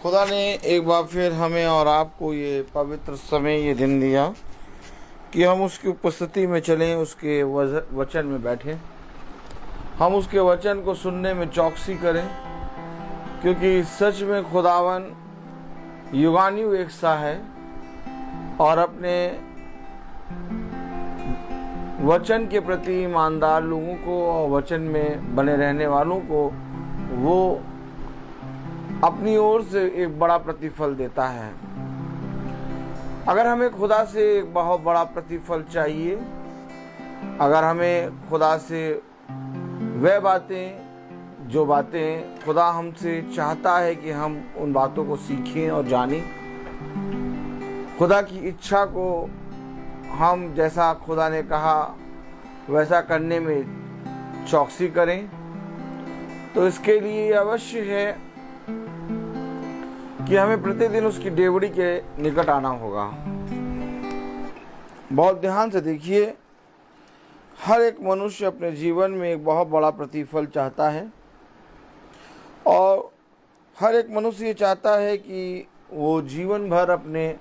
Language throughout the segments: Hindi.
खुदा ने एक बार फिर हमें और आपको ये पवित्र समय, ये दिन दिया कि हम उसकी उपस्थिति में चलें, उसके वचन में बैठें, हम उसके वचन को सुनने में चौकसी करें, क्योंकि सच में खुदावन युगान्यु एक सा है और अपने वचन के प्रति ईमानदार लोगों को और वचन में बने रहने वालों को वो अपनी ओर से एक बड़ा प्रतिफल देता है। अगर हमें खुदा से एक बहुत बड़ा प्रतिफल चाहिए, अगर हमें खुदा से वह बातें, जो बातें खुदा हमसे चाहता है कि हम उन बातों को सीखें और जानें, खुदा की इच्छा को हम जैसा खुदा ने कहा वैसा करने में चौकसी करें, तो इसके लिए अवश्य है कि हमें प्रतिदिन उसकी डेवड़ी के निकट आना होगा। बहुत ध्यान से देखिए, हर एक मनुष्य अपने जीवन में एक बहुत बड़ा प्रतिफल चाहता है और हर एक मनुष्य ये चाहता है कि वो जीवन भर अपने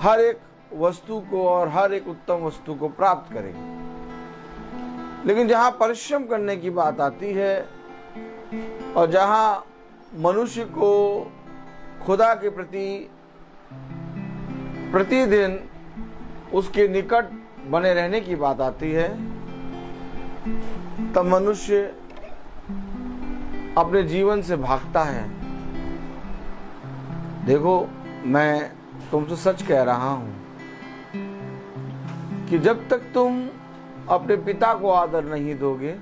हर एक वस्तु को और हर एक उत्तम वस्तु को प्राप्त करे। लेकिन जहाँ परिश्रम करने की बात आती है और जहाँ मनुष्य को खुदा के प्रति प्रतिदिन उसके निकट बने रहने की बात आती है, तब मनुष्य अपने जीवन से भागता है। देखो, मैं तुमसे सच कह रहा हूं कि जब तक तुम अपने पिता को आदर नहीं दोगे,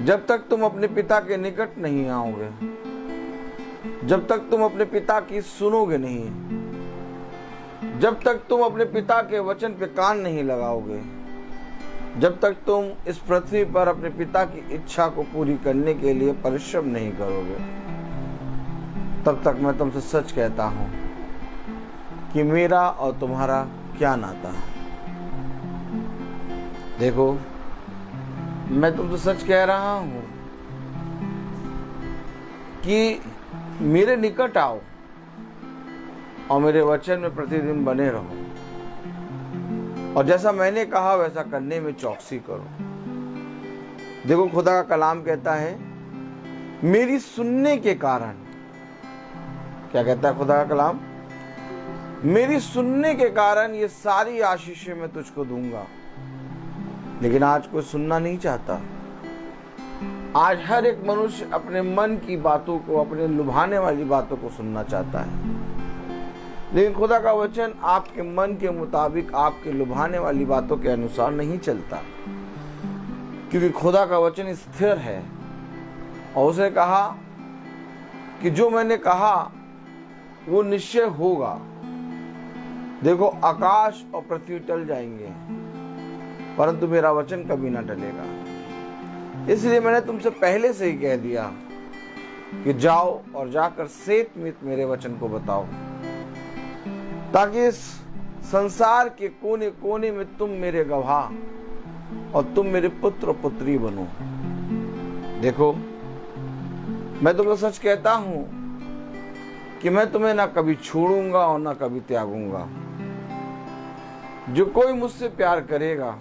जब तक तुम अपने पिता के निकट नहीं आओगे, जब तक तुम अपने पिता की सुनोगे नहीं, जब तक तुम अपने पिता के वचन पे कान नहीं लगाओगे, जब तक तुम इस पृथ्वी पर अपने पिता की इच्छा को पूरी करने के लिए परिश्रम नहीं करोगे, तब तक मैं तुमसे सच कहता हूं कि मेरा और तुम्हारा क्या नाता है। देखो, मैं तुमसे सच कह रहा हूं कि मेरे निकट आओ और मेरे वचन में प्रतिदिन बने रहो, और जैसा मैंने कहा वैसा करने में चौकसी करो। देखो, खुदा का कलाम कहता है, मेरी सुनने के कारण, क्या कहता है खुदा का कलाम? मेरी सुनने के कारण ये सारी आशीषें मैं तुझको दूंगा। लेकिन आज कोई सुनना नहीं चाहता। आज हर एक मनुष्य अपने मन की बातों को, अपने लुभाने वाली बातों को सुनना चाहता है। लेकिन खुदा का वचन आपके मन के मुताबिक, आपके लुभाने वाली बातों के अनुसार नहीं चलता, क्योंकि खुदा का वचन स्थिर है। और उसने कहा कि जो मैंने कहा वो निश्चय होगा। देखो, आकाश और पृथ्वी टल जाएंगे, परंतु मेरा वचन कभी ना टलेगा। इसलिए मैंने तुमसे पहले से ही कह दिया कि जाओ और जाकर सेत मीत मेरे वचन को बताओ, ताकि इस संसार के कोने कोने में तुम मेरे गवाह और तुम मेरे पुत्र और पुत्री बनो। देखो, मैं तुम्हें सच कहता हूं कि मैं तुम्हें ना कभी छोड़ूंगा और ना कभी त्यागूंगा। जो कोई मुझसे प्यार करेगा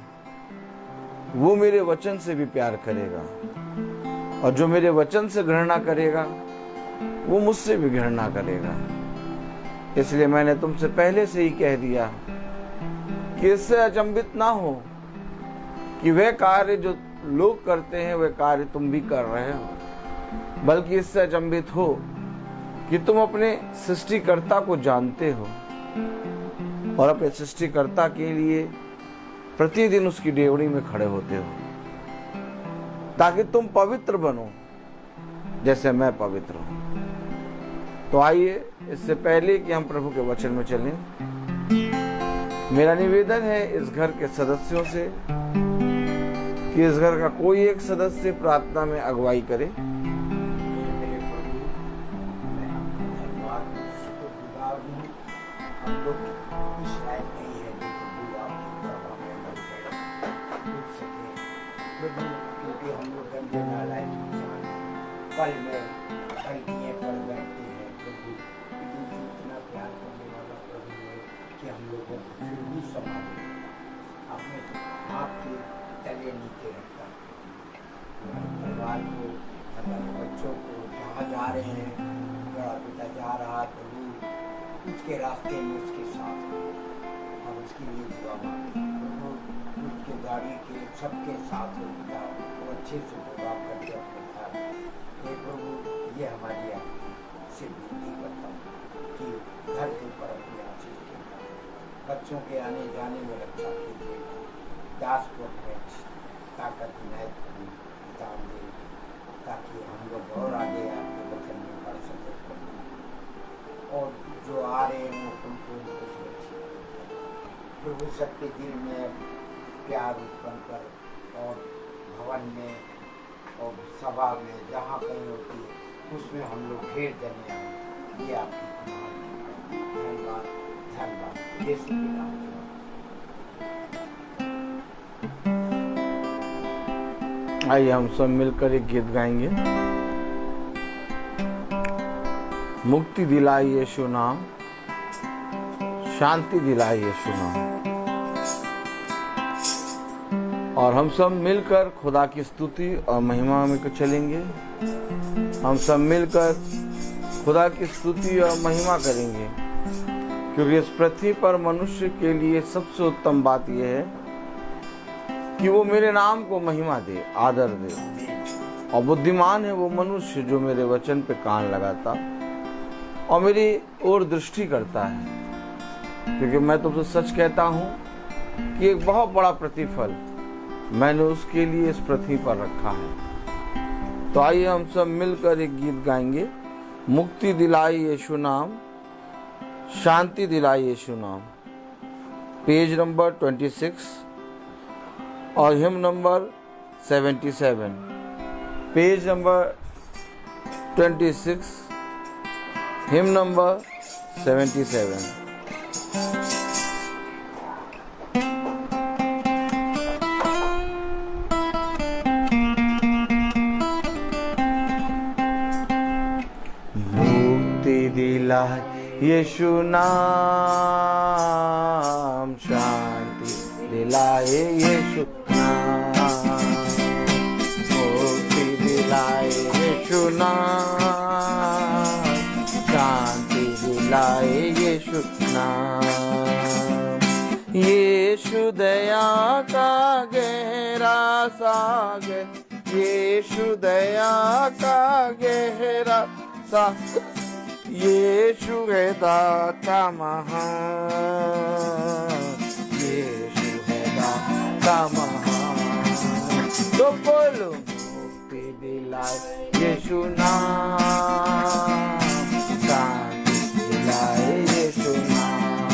वो मेरे वचन से भी प्यार करेगा, और जो मेरे वचन से घृणा करेगा वो मुझसे भी घृणा करेगा। इसलिए मैंने तुमसे पहले से ही कह दिया कि इससे अचंभित ना हो कि वह कार्य जो लोग करते हैं वह कार्य तुम भी कर रहे हो, बल्कि इससे अचंभित हो कि तुम अपने सृष्टिकर्ता को जानते हो और अपने सृष्टिकर्ता के लिए प्रतिदिन उसकी डेवड़ी में खड़े होते हो, ताकि तुम पवित्र बनो जैसे मैं पवित्र हूं। तो आइए, इससे पहले कि हम प्रभु के वचन में चलें, मेरा निवेदन है इस घर के सदस्यों से कि इस घर का कोई एक सदस्य प्रार्थना में अगुवाई करे। पल में पलटियाँ कर बैठते हैं। प्रभु इतना प्यार करने वाला प्रभु है कि हम लोगों को फिर भी संभाले, अपने आपके तले नीचे रखता है। हमारे परिवार को, हमारे बच्चों को जहाँ जा रहे हैं, बड़ा पिता जा रहा प्रभु उसके रास्ते में उसके साथ और उसके लिए दुआ मांगते हैं। प्रभु उसके गाड़ी के सबके साथ हो पिता, वो अच्छे से प्रोग्राम करके अपने घर। हे प्रभु, ये हमारी आपसे विनती करता हूँ कि घर के ऊपर अपनी आशीष के बच्चों के आने जाने में रक्षा कीजिए। दास को अपने ताकत इनायत करें, दान दे, ताकि हम लोग और आगे आपके वचन में बढ़ सके और जो आ रहे हैं उनको सुरक्षित प्रभु सबके दिल में प्यार उत्पन्न कर और भवन में और सभा में जहाँ कहीं होती है उसमें हम लोग ढेर जने आए। ये आपकी धन्यवाद धन्यवाद यीशु के नाम में। आइए हम सब मिलकर एक गीत गाएंगे। मुक्ति दिलाई यीशु नाम, शांति दिलाई यीशु नाम। और हम सब मिलकर खुदा की स्तुति और महिमा में चलेंगे। हम सब मिलकर खुदा की स्तुति और महिमा करेंगे, क्योंकि इस पृथ्वी पर मनुष्य के लिए सबसे उत्तम बात यह है कि वो मेरे नाम को महिमा दे, आदर दे। और बुद्धिमान है वो मनुष्य जो मेरे वचन पे कान लगाता और मेरी ओर दृष्टि करता है, क्योंकि मैं तुमसे सच कहता हूँ कि एक बहुत बड़ा प्रतिफल मैंने उसके लिए इस पृथ्वी पर रखा है। तो आइए हम सब मिलकर एक गीत गाएंगे। मुक्ति दिलाई यीशु नाम, शांति दिलाई यीशु नाम। पेज नंबर 26 और him number 77। Page number 26, him number 77। मुक्ति दिलाए यीशु नाम, शांति दिलाए यीशु नाम। मुक्ति दिलाए यीशु नाम, शांति दिलाए यीशु नाम। यीशु दया का गहरा सागर, यीशु दया का गहरा सागर, यीशु है दाता महान, यीशु है दाता महान। तो बोलो मुक्ति दिलाए यीशु नाम, शांति दिलाए यीशु नाम।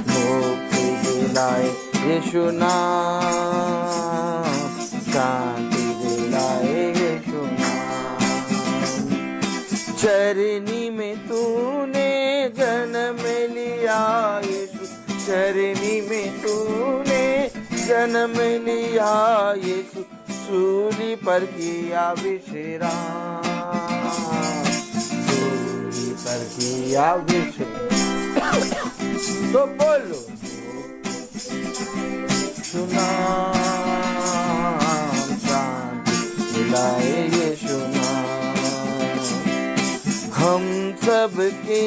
मुक्ति दिलाए यीशु नाम, शांति दिलाए यीशु नाम। चरनी में तूने जन्म लिया यीशु, चरनी में तूने जन्म लिया यीशु, सूली पर किया विश्राम, सूली पर किया विश्राम। तो बोलो सुना, शांति दिलाए यीशु नाम। हम सबके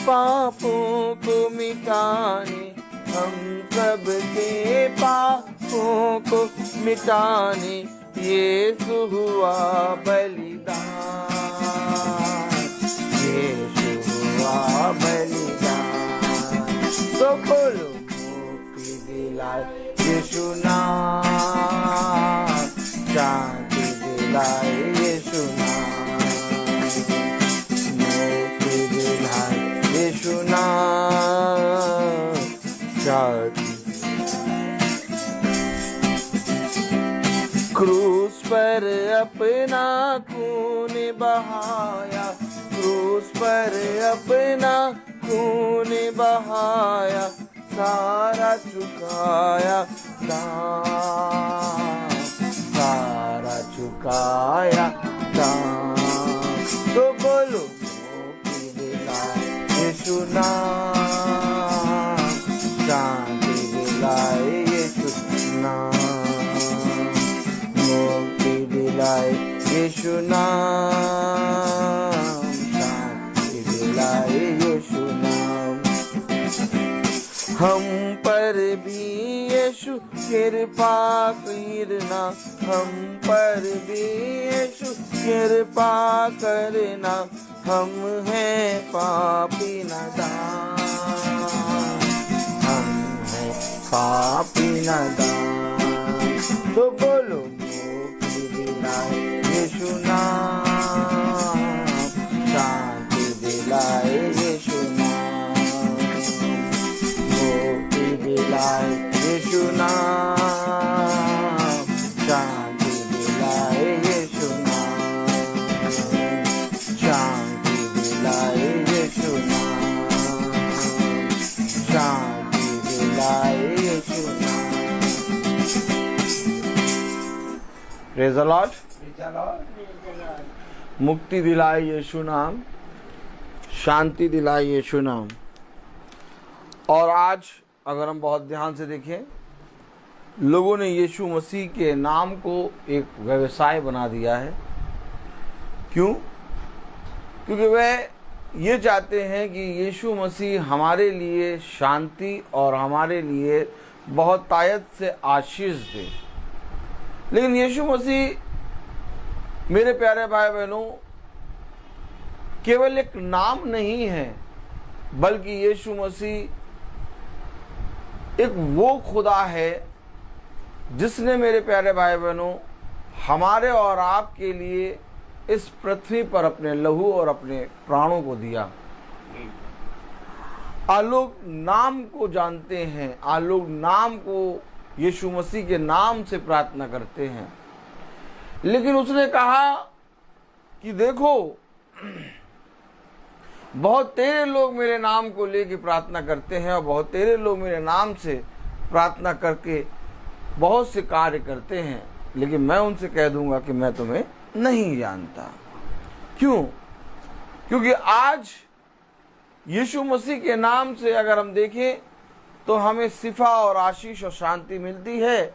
पापों को मिटाने, हम सबके पापों को मिटाने यीशु हुआ बलिदान, यीशु हुआ बलिदान। तो बोलो मुक्ति दिलाए यीशु नाम, शांति दिलाए यीशु नाम। मुक्ति दिलाए यीशु नाम, शांति। क्रूस पर अपना खून बहाया, क्रूस पर अपना खून बहाया, सारा चुकाया दाम, सारा चुकाया यीशु नाम, शांति दिलाए यीशु नाम। हम पर भी यीशु कृपा करना, हम पर भी यीशु कृपा करना, हम हैं पापी नादान, हम हैं पापी नादान। तो बोलो मुक्ति दिलाए यीशु नाम, शांति दिलाए यीशु नाम, मुक्ति दिलाए यीशु नाम, शांति दिलाए यीशु नाम, शांति दिलाए यीशु नाम, शांति दिलाए यीशु नाम। Praise the Lord. मुक्ति दिलाए यीशु नाम, शांति दिलाए यीशु नाम। और आज अगर हम बहुत ध्यान से देखें, लोगों ने यीशु मसीह के नाम को एक व्यवसाय बना दिया है। क्यों? क्योंकि वह ये चाहते हैं कि यीशु मसीह हमारे लिए शांति और हमारे लिए बहुत तायत से आशीष दे। लेकिन यीशु मसीह, मेरे प्यारे भाई बहनों, केवल एक नाम नहीं है, बल्कि यीशु मसीह एक वो खुदा है जिसने, मेरे प्यारे भाई बहनों, हमारे और आपके लिए इस पृथ्वी पर अपने लहू और अपने प्राणों को दिया। आप लोग नाम को जानते हैं, आप लोग नाम को, यीशु मसीह के नाम से प्रार्थना करते हैं। लेकिन उसने कहा कि देखो, बहुत तेरे लोग मेरे नाम को लेके प्रार्थना करते हैं और बहुत तेरे लोग मेरे नाम से प्रार्थना करके बहुत से कार्य करते हैं, लेकिन मैं उनसे कह दूंगा कि मैं तुम्हें नहीं जानता। क्यों? क्योंकि आज यीशु मसीह के नाम से अगर हम देखें तो हमें शिफा और आशीष और शांति मिलती है।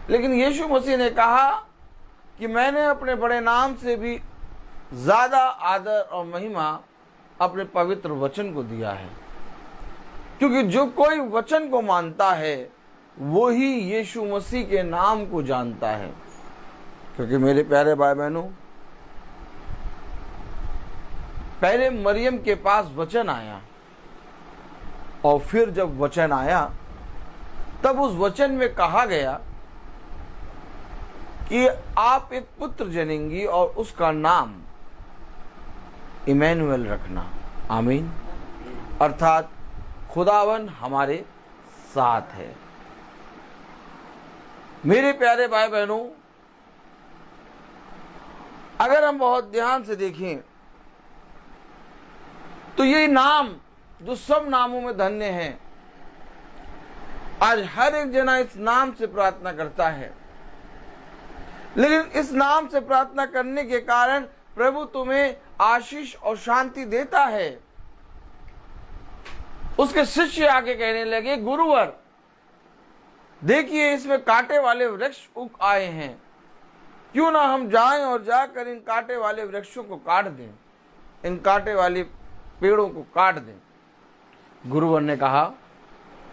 लेकिन यीशु मसीह ने कहा कि मैंने अपने बड़े नाम से भी ज़्यादा आदर और महिमा अपने पवित्र वचन को दिया है। क्योंकि जो कोई वचन को मानता है वो ही यीशु मसीह के नाम को जानता है। क्योंकि मेरे प्यारे भाई बहनों, पहले मरियम के पास वचन आया और फिर जब वचन आया तब उस वचन में कहा गया कि आप एक पुत्र जनेंगी और उसका नाम इमैनुएल रखना। आमीन। अर्थात खुदावन हमारे साथ है। मेरे प्यारे भाई बहनों, अगर हम बहुत ध्यान से देखें तो ये नाम जो सब नामों में धन्य है, आज हर एक जना इस नाम से प्रार्थना करता है। लेकिन इस नाम से प्रार्थना करने के कारण प्रभु तुम्हें आशीष और शांति देता है। उसके शिष्य आके कहने लगे, गुरुवर देखिए इसमें कांटे वाले वृक्ष उग आए हैं, क्यों ना हम जाएं और जाकर इन कांटे वाले वृक्षों को काट दें, इन कांटे वाले पेड़ों को काट दें। गुरुवर ने कहा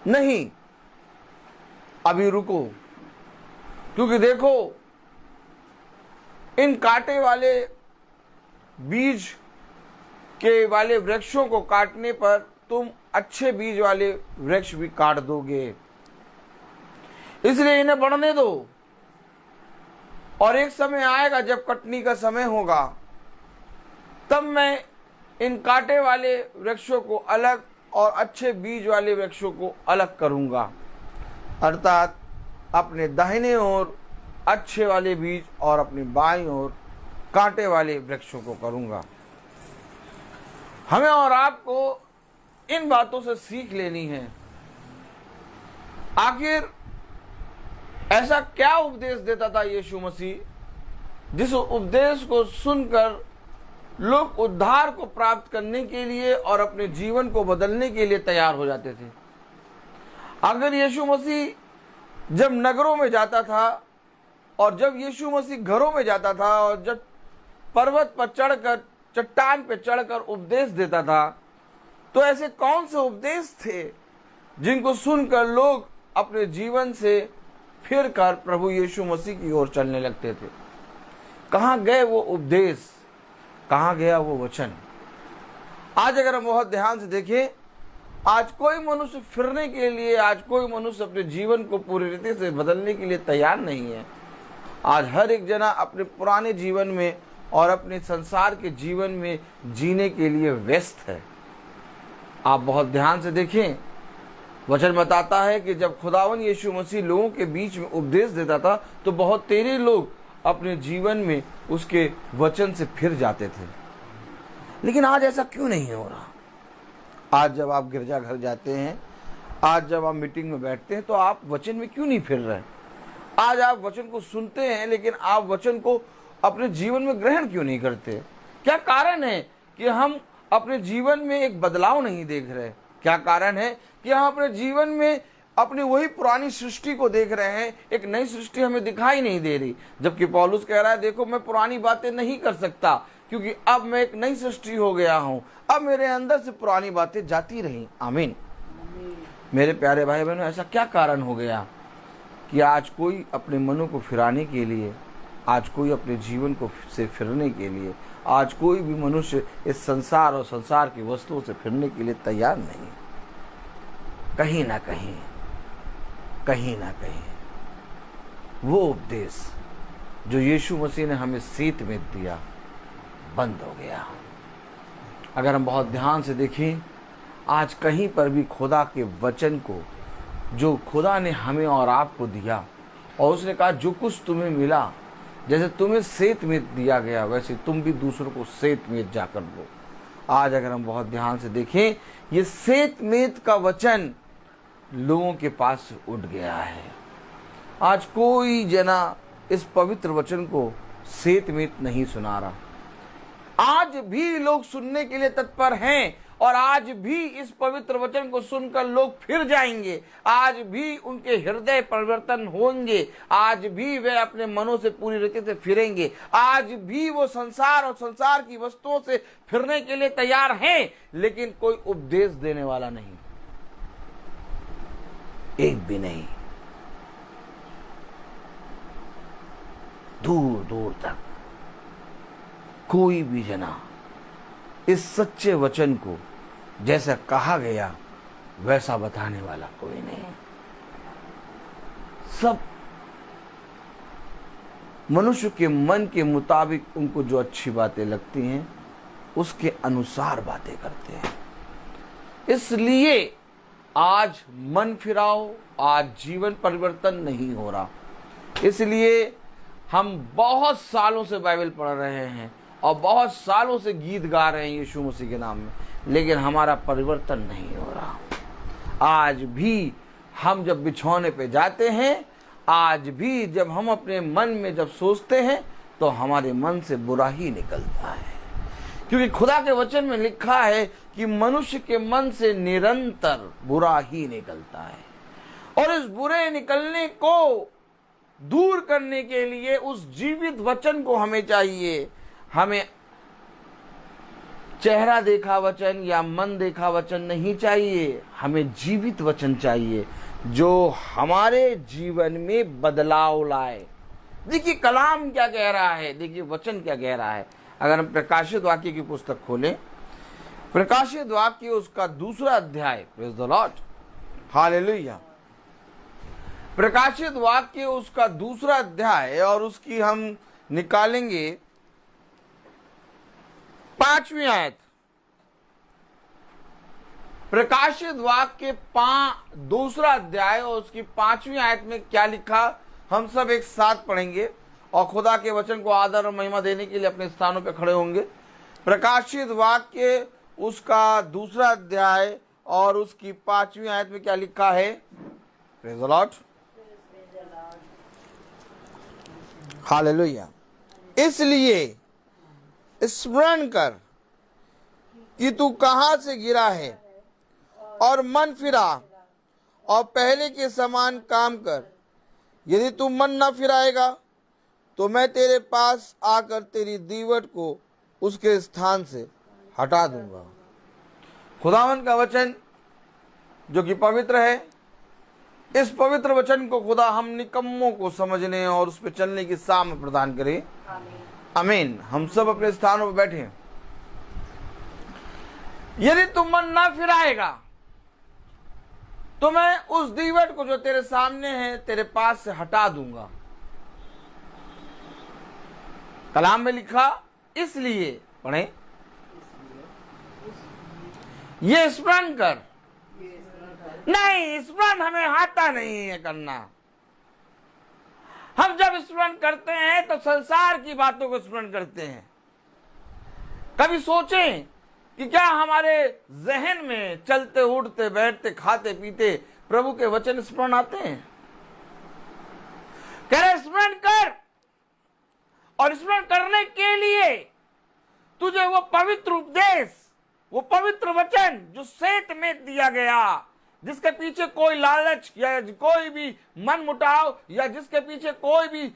नहीं, अभी रुको, क्योंकि देखो इन कांटे वाले बीज के वाले वृक्षों को काटने पर तुम अच्छे बीज वाले वृक्ष भी काट दोगे, इसलिए इन्हें बढ़ने दो। और एक समय आएगा जब कटनी का समय होगा, तब मैं इन कांटे वाले वृक्षों को अलग और अच्छे बीज वाले वृक्षों को अलग करूंगा। अर्थात अपने दाहिने ओर अच्छे वाले बीज और अपनी बाईं ओर कांटे वाले वृक्षों को करूंगा। हमें और आपको इन बातों से सीख लेनी है। आखिर ऐसा क्या उपदेश देता था यीशु मसीह, जिस उपदेश को सुनकर लोग उद्धार को प्राप्त करने के लिए और अपने जीवन को बदलने के लिए तैयार हो जाते थे। अगर यीशु मसीह जब नगरों में जाता था और जब यीशु मसीह घरों में जाता था और जब पर्वत पर चढ़कर, चट्टान पर चढ़कर उपदेश देता था, तो ऐसे कौन से उपदेश थे जिनको सुनकर लोग अपने जीवन से फिर कर प्रभु यीशु मसीह की ओर चलने लगते थे? कहाँ गए वो उपदेश, कहाँ गया वो वचन? आज अगर हम बहुत ध्यान से देखें, आज कोई मनुष्य फिरने के लिए, आज कोई मनुष्य अपने जीवन को पूरी रीति से बदलने के लिए तैयार नहीं है। आज हर एक जना अपने पुराने जीवन में और अपने संसार के जीवन में जीने के लिए व्यस्त है। आप बहुत ध्यान से देखें, वचन बताता है कि जब खुदावन यीशु मसीह लोगों के बीच में उपदेश देता था तो बहुत तेरे लोग अपने जीवन में उसके वचन से फिर जाते थे। लेकिन आज ऐसा क्यों नहीं हो रहा? आज जब आप गिरजाघर जाते हैं, आज जब आप मीटिंग में बैठते हैं, तो आप वचन में क्यों नहीं फिर रहे? आज आप वचन को सुनते हैं लेकिन आप वचन को अपने जीवन में ग्रहण क्यों नहीं करते? क्या कारण है कि हम अपने जीवन में एक बदलाव नहीं देख रहे? क्या कारण है कि हम अपने जीवन में अपनी वही पुरानी सृष्टि को देख रहे हैं, एक नई सृष्टि हमें दिखाई नहीं दे रही? जबकि पौलुस कह रहा है, देखो मैं पुरानी बातें नहीं कर सकता क्योंकि अब मैं एक नई सृष्टि हो गया हूं, अब मेरे अंदर से पुरानी बातें जाती रही। आमीन। मेरे प्यारे भाई बहनों, ऐसा क्या कारण हो गया कि आज कोई अपने मनों को फिराने के लिए, आज कोई अपने जीवन को से फिरने के लिए, आज कोई भी मनुष्य इस संसार और संसार की वस्तुओं से फिरने के लिए तैयार नहीं? कहीं ना कहीं, कहीं ना कहीं वो उपदेश जो यीशु मसीह ने हमें सीत में दिया बंद हो गया। अगर हम बहुत ध्यान से देखें, आज कहीं पर भी खुदा के वचन को, जो खुदा ने हमें और आपको दिया, और उसने कहा जो कुछ तुम्हें मिला, जैसे तुम्हें सेत में दिया गया वैसे तुम भी दूसरों को सेत में जाकर दो। आज अगर हम बहुत ध्यान से देखें, ये सेत मेत का वचन लोगों के पास से उठ गया है। आज कोई जना इस पवित्र वचन को सेत मेत नहीं सुना रहा। आज भी लोग सुनने के लिए तत्पर हैं और आज भी इस पवित्र वचन को सुनकर लोग फिर जाएंगे। आज भी उनके हृदय परिवर्तन होंगे, आज भी वे अपने मनों से पूरी रीति से फिरेंगे, आज भी वो संसार और संसार की वस्तुओं से फिरने के लिए तैयार हैं, लेकिन कोई उपदेश देने वाला नहीं, एक भी नहीं। दूर दूर तक कोई भी जना इस सच्चे वचन को जैसा कहा गया वैसा बताने वाला कोई नहीं। सब मनुष्य के मन के मुताबिक उनको जो अच्छी बातें लगती हैं उसके अनुसार बातें करते हैं। इसलिए आज मन फिराओ, आज जीवन परिवर्तन नहीं हो रहा। इसलिए हम बहुत सालों से बाइबल पढ़ रहे हैं और बहुत सालों से गीत गा रहे हैं यीशु मसीह के नाम में, लेकिन हमारा परिवर्तन नहीं हो रहा। आज भी हम जब बिछौने पे जाते हैं, आज भी जब हम अपने मन में जब सोचते हैं तो हमारे मन से बुरा ही निकलता है, क्योंकि खुदा के वचन में लिखा है कि मनुष्य के मन से निरंतर बुरा ही निकलता है। और इस बुरे निकलने को दूर करने के लिए उस जीवित वचन को हमें चाहिए। हमें चेहरा देखा वचन या मन देखा वचन नहीं चाहिए, हमें जीवित वचन चाहिए जो हमारे जीवन में बदलाव लाए। देखिए कलाम क्या कह रहा है, देखिए वचन क्या कह रहा है। अगर हम प्रकाशित वाक्य की पुस्तक खोलें, प्रकाशित वाक्य उसका 2 अध्याय, प्रेज़ द लॉर्ड, हालेलुया। प्रकाशित वाक्य उसका 2 अध्याय और उसकी हम निकालेंगे 5वीं आयत। प्रकाशित वाक्य 2 अध्याय और उसकी 5वीं आयत में क्या लिखा, हम सब एक साथ पढ़ेंगे और खुदा के वचन को आदर और महिमा देने के लिए अपने स्थानों पर खड़े होंगे। प्रकाशित वाक्य उसका 2 अध्याय और उसकी 5वीं आयत में क्या लिखा है, प्रेज़ द लॉर्ड, हालेलुया। इसलिए स्मरण कर कि तू कहां से गिरा है और मन फिरा और पहले के समान काम कर। यदि तू मन न फिराएगा तो मैं तेरे पास आकर तेरी दीवट को उसके स्थान से हटा दूंगा। खुदावन का वचन जो कि पवित्र है, इस पवित्र वचन को खुदा हम निकम्मों को समझने और उस पर चलने की साम प्रदान करे। आमीन। हम सब अपने स्थानों पर बैठे हैं। यदि तुम मन ना फिराएगा तो मैं उस दीवट को जो तेरे सामने है तेरे पास से हटा दूंगा। कलाम में लिखा, इसलिए पढ़े, ये स्मरण कर। नहीं, स्मरण हमें आता नहीं है करना। हम जब स्मरण करते हैं तो संसार की बातों को स्मरण करते हैं। कभी सोचें कि क्या हमारे जहन में चलते उठते बैठते खाते पीते प्रभु के वचन स्मरण आते हैं? कह रहे स्मरण कर, और स्मरण करने के लिए तुझे वो पवित्र उपदेश, वो पवित्र वचन जो सेत में दिया गया, जिसके पीछे कोई लालच या कोई भी मन मुटाव या जिसके पीछे कोई भी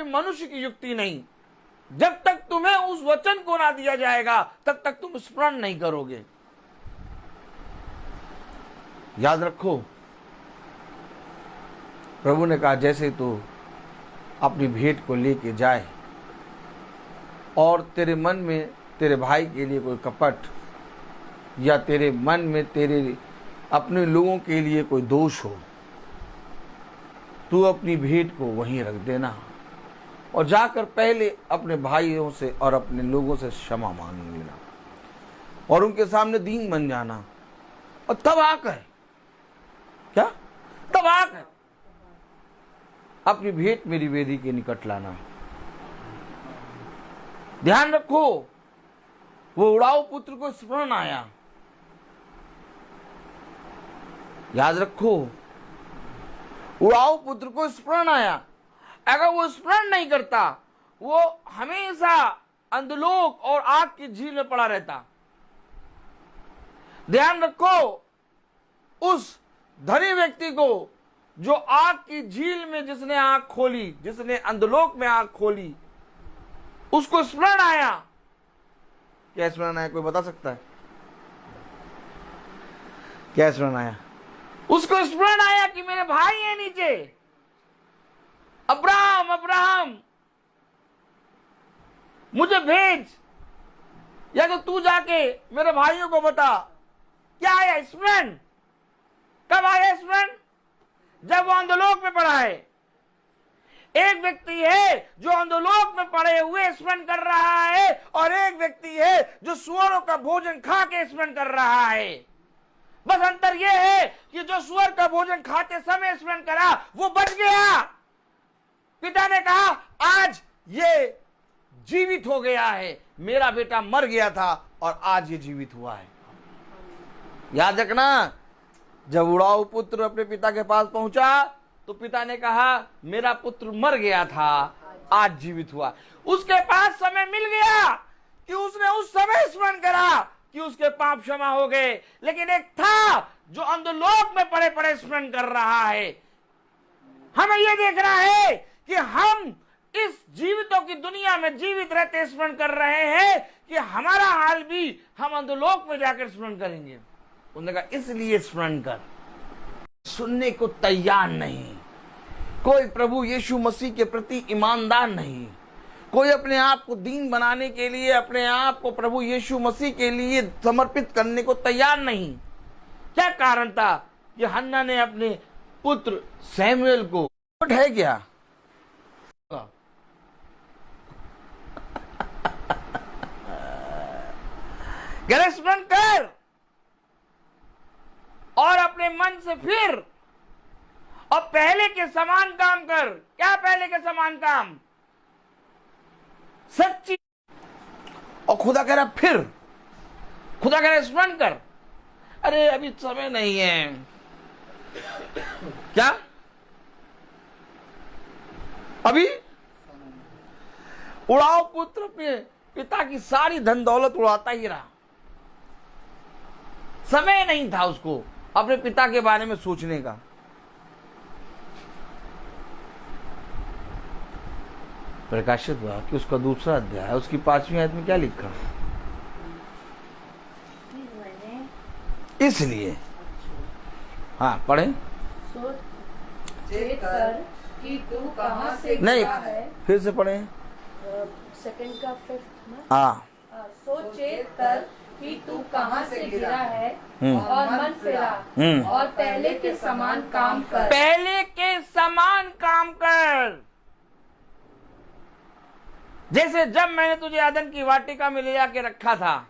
मनुष्य की युक्ति नहीं, जब तक तुम्हें उस वचन को ना दिया जाएगा तब तक तुम स्मरण नहीं करोगे। याद रखो, प्रभु ने कहा जैसे तू अपनी भेंट को लेके जाए और तेरे मन में तेरे भाई के लिए कोई कपट या तेरे मन में तेरे अपने लोगों के लिए कोई दोष हो, तू अपनी भेंट को वहीं रख देना और जाकर पहले अपने भाइयों से और अपने लोगों से क्षमा मांग लेना और उनके सामने दीन बन जाना, और तब आकर अपनी भेंट मेरी वेदी के निकट लाना। ध्यान रखो, वो उड़ाऊ पुत्र को स्मरण आया। याद रखो, उड़ाऊ पुत्र को स्मरण आया। अगर वो स्मरण नहीं करता, वो हमेशा अंधलोक और आग की झील में पड़ा रहता। ध्यान रखो, उस धनी व्यक्ति को जो आग की झील में जिसने आंख खोली, जिसने अंधलोक में आंख खोली, उसको स्मरण आया। क्या स्मरण आया? कोई बता सकता है क्या स्मरण आया? उसको स्मरण आया कि मेरे भाई है नीचे, अब्राहम, मुझे भेज, या तो तू जाके मेरे भाइयों को बता। क्या आया स्मरण? कब आया स्मरण? जब वो अंधलोक में पड़ा है। एक व्यक्ति है जो अंधलोक में पड़े हुए स्मरण कर रहा है, और एक व्यक्ति है जो सुअरों का भोजन खा के स्मरण कर रहा है। बस अंतर यह है कि जो सुअर का भोजन खाते समय स्मरण करा वो बच गया। पिता ने कहा आज ये जीवित हो गया है, मेरा बेटा मर गया था और आज ये जीवित हुआ है। याद रखना, जब उड़ाऊ पुत्र अपने पिता के पास पहुंचा तो पिता ने कहा मेरा पुत्र मर गया था, आज जीवित हुआ। उसके पास समय मिल गया कि उसने उस समय स्मरण करा कि उसके पाप क्षमा हो गए। लेकिन एक था जो अंधलोक में पड़े पड़े स्मरण कर रहा है। हमें यह देखना है कि हम इस जीवितों की दुनिया में जीवित रहते स्मरण कर रहे हैं कि हमारा हाल भी हम अंधलोक में जाकर स्मरण करेंगे। उन्होंने कहा इसलिए स्मरण कर। सुनने को तैयार नहीं, कोई प्रभु यीशु मसीह के प्रति ईमानदार नहीं, कोई अपने आप को दीन बनाने के लिए, अपने आप को प्रभु यीशु मसीह के लिए समर्पित करने को तैयार नहीं। क्या कारण था कि हन्ना ने अपने पुत्र सैमुएल को है क्या स्मरण कर और अपने मन से फिर और पहले के समान काम कर। क्या पहले के समान काम? सच्ची। और खुदा कह रहा फिर, खुदा कह रहा स्मरण कर। अरे अभी समय नहीं है। क्या अभी? उड़ाओ पुत्र पे पिता की सारी धन दौलत उड़ाता ही रहा, समय नहीं था उसको अपने पिता के बारे में सोचने का। प्रकाशित हुआ कि उसका दूसरा अध्याय है, उसकी 5वीं आयत में क्या लिखा? इसलिए हाँ पढ़ें। सोच कर कि तू कहाँ से नहीं, गिरा है। फिर से पढ़ें। सेकंड का 5th ना। हाँ, सोचेत कर कि तू कहाँ से गिरा है हम्म। और मन फिरा और पहले के समान काम कर। पहले के समान काम कर। जैसे जब मैंने तुझे अदन की वाटिका में ले जाके रखा था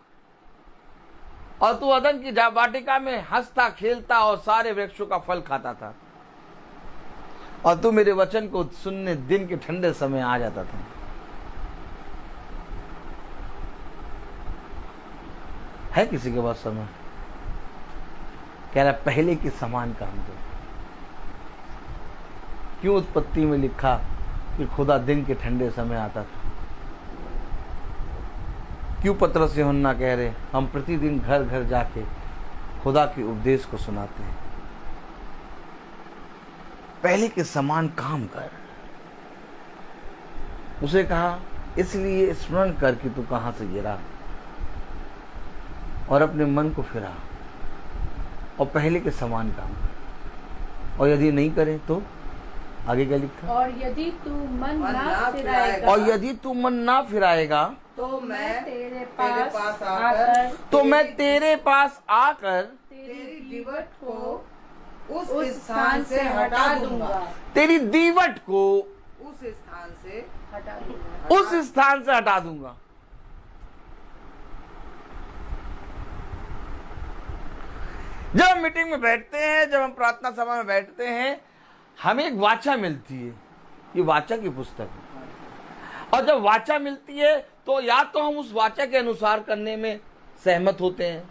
और तू अदन की वाटिका में हंसता खेलता और सारे वृक्षों का फल खाता था और तू मेरे वचन को सुनने दिन के ठंडे समय आ जाता था। है किसी के पास समय? कह रहा पहले के समान काम दो। क्यों उत्पत्ति में लिखा कि खुदा दिन के ठंडे समय आता था? क्यों पतरस यूहन्ना कह रहे हम प्रतिदिन घर घर जाके खुदा के उपदेश को सुनाते हैं? पहले के समान काम कर। उसे कहा इसलिए स्मरण कर कि तू कहां से गिरा और अपने मन को फिरा और पहले के समान काम कर। और यदि नहीं करे तो आगे क्या लिखा? और यदि तू मन ना फिराएगा, और यदि तू मन ना फिराएगा तो मैं तेरे पास आकर तेरी दीवट को उस स्थान से हटा दूंगा। तेरी दीवट को उस स्थान से हटा दूंगा। उस स्थान से हटा दूंगा। जब हम मीटिंग में बैठते हैं, जब हम प्रार्थना सभा में बैठते हैं, हमें एक वाचा मिलती है। ये वाचा की पुस्तक है और जब वाचा मिलती है तो या तो हम उस वाचा के अनुसार करने में सहमत होते हैं।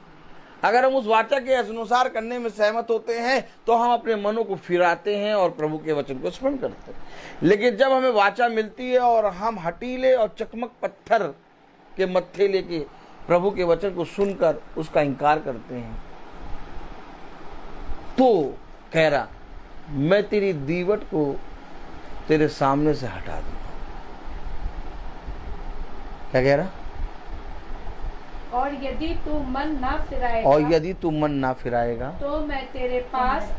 अगर हम उस वाचा के अनुसार करने में सहमत होते हैं तो हम अपने मनों को फिराते हैं और प्रभु के वचन को स्मरण करते हैं। लेकिन जब हमें वाचा मिलती है और हम हटीले और चकमक पत्थर के मत्थे लेके प्रभु के वचन को सुनकर उसका इनकार करते हैं, तो कह रहा मैं तेरी दीवट को तेरे सामने से हटा दूंगा। क्या कह रहा? और यदि तू मन ना फिराएगा, और यदि तू मन ना फिराएगा तो मैं तेरे पास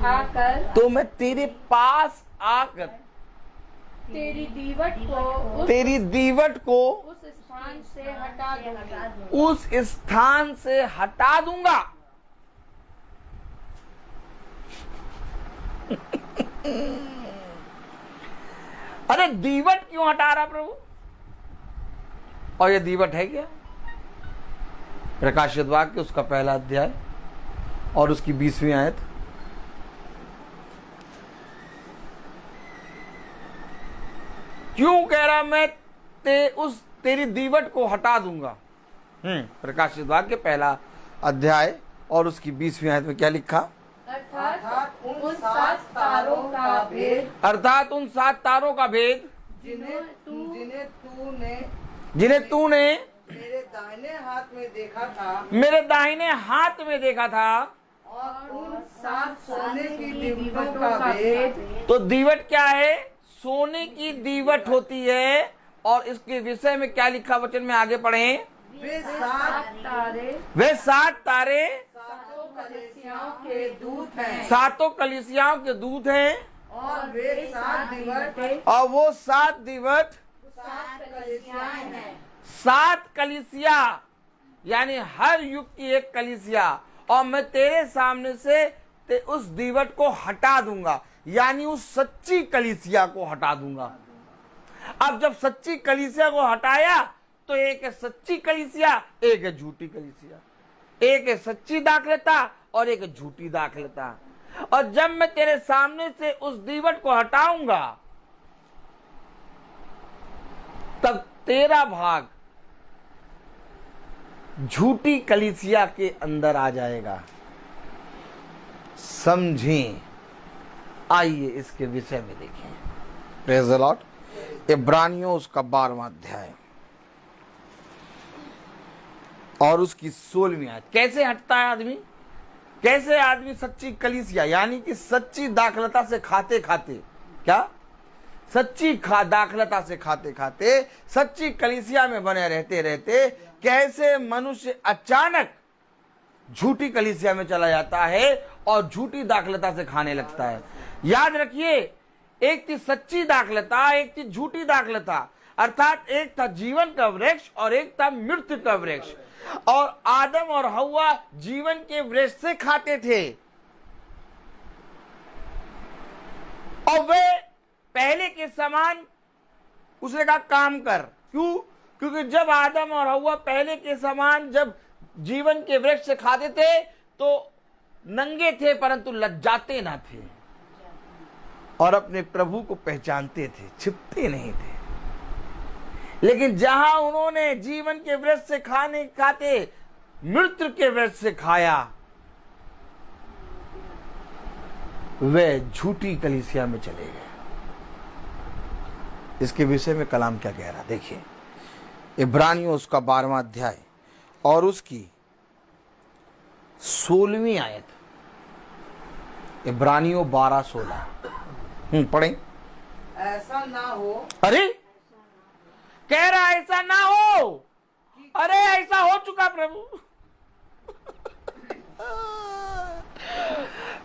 आकर तेरी दीवट को उस स्थान से हटा दूंगा। अरे दीवट क्यों हटा रहा प्रभु? और ये दीवट है क्या? प्रकाशित वाक्य उसका 1 अध्याय और उसकी 20वीं आयत। क्यों कह रहा मैं तेरी दीवट को हटा दूंगा? प्रकाशित वाक्य 1 अध्याय और उसकी 20वीं आयत में क्या लिखा? अर्थात उन 7 तारों का भेद, अर्थात उन 7 तारों का भेद जिन्हें तूने मेरे दाहिने हाथ में देखा था और उन 7 सोने की दीवटों का भेद। तो दीवट क्या है? सोने की दीवट होती है। और इसके विषय में क्या लिखा वचन में आगे पढ़ें? वे 7 तारे सातों कलीसियाओं के दूत हैं। सातों कलीसियाओं के दूत हैं। और वे 7 दीवट और वो 7 दीवट 7 कलीसियाएं हैं। 7 कलीसिया यानी हर युग की एक कलीसिया। और मैं तेरे सामने से उस दीवट को हटा दूंगा, यानी उस सच्ची कलीसिया को हटा दूंगा। अब जब सच्ची कलीसिया को हटाया तो एक है सच्ची कलीसिया, एक है झूठी कलीसिया। एक है सच्ची दाखलता और एक है झूठी दाखलता। और जब मैं तेरे सामने से उस दीवट को हटाऊंगा तब तेरा भाग झूठी कलीसिया के अंदर आ जाएगा। समझें। आइए इसके विषय में देखें। Praise the Lord. इब्रानियों उसका 12वां अध्याय और उसकी 16वीं आयत। कैसे हटता है आदमी? कैसे आदमी सच्ची कलीसिया यानी कि सच्ची दाखलता से खाते खाते क्या सच्ची दाखलता से खाते खाते, सच्ची कलीसिया में बने रहते रहते कैसे मनुष्य अचानक झूठी कलीसिया में चला जाता है और झूठी दाखलता से खाने लगता है। याद रखिए, एक थी सच्ची दाखलता, एक थी झूठी दाखलता, अर्थात एक था जीवन का वृक्ष और एक था मृत्यु का वृक्ष। और आदम और हव्वा जीवन के वृक्ष से खाते थे और वे पहले के समान उसने कहा काम कर। क्यों? क्योंकि जब आदम और हव्वा पहले के समान जब जीवन के वृक्ष से खाते थे तो नंगे थे परंतु लज्जाते ना थे और अपने प्रभु को पहचानते थे, छिपते नहीं थे। लेकिन जहां उन्होंने जीवन के वृक्ष से खाते मृत्यु के वृक्ष से खाया, वे झूठी कलीसिया में चले गए। इसके विषय में कलाम क्या कह रहा, देखिए इब्रानियों उसका 12वां अध्याय और उसकी 16वीं आयत। इब्रानियों 12:16 पढ़ें। ऐसा ना हो, अरे कह रहा ऐसा ना हो, अरे ऐसा हो चुका प्रभु।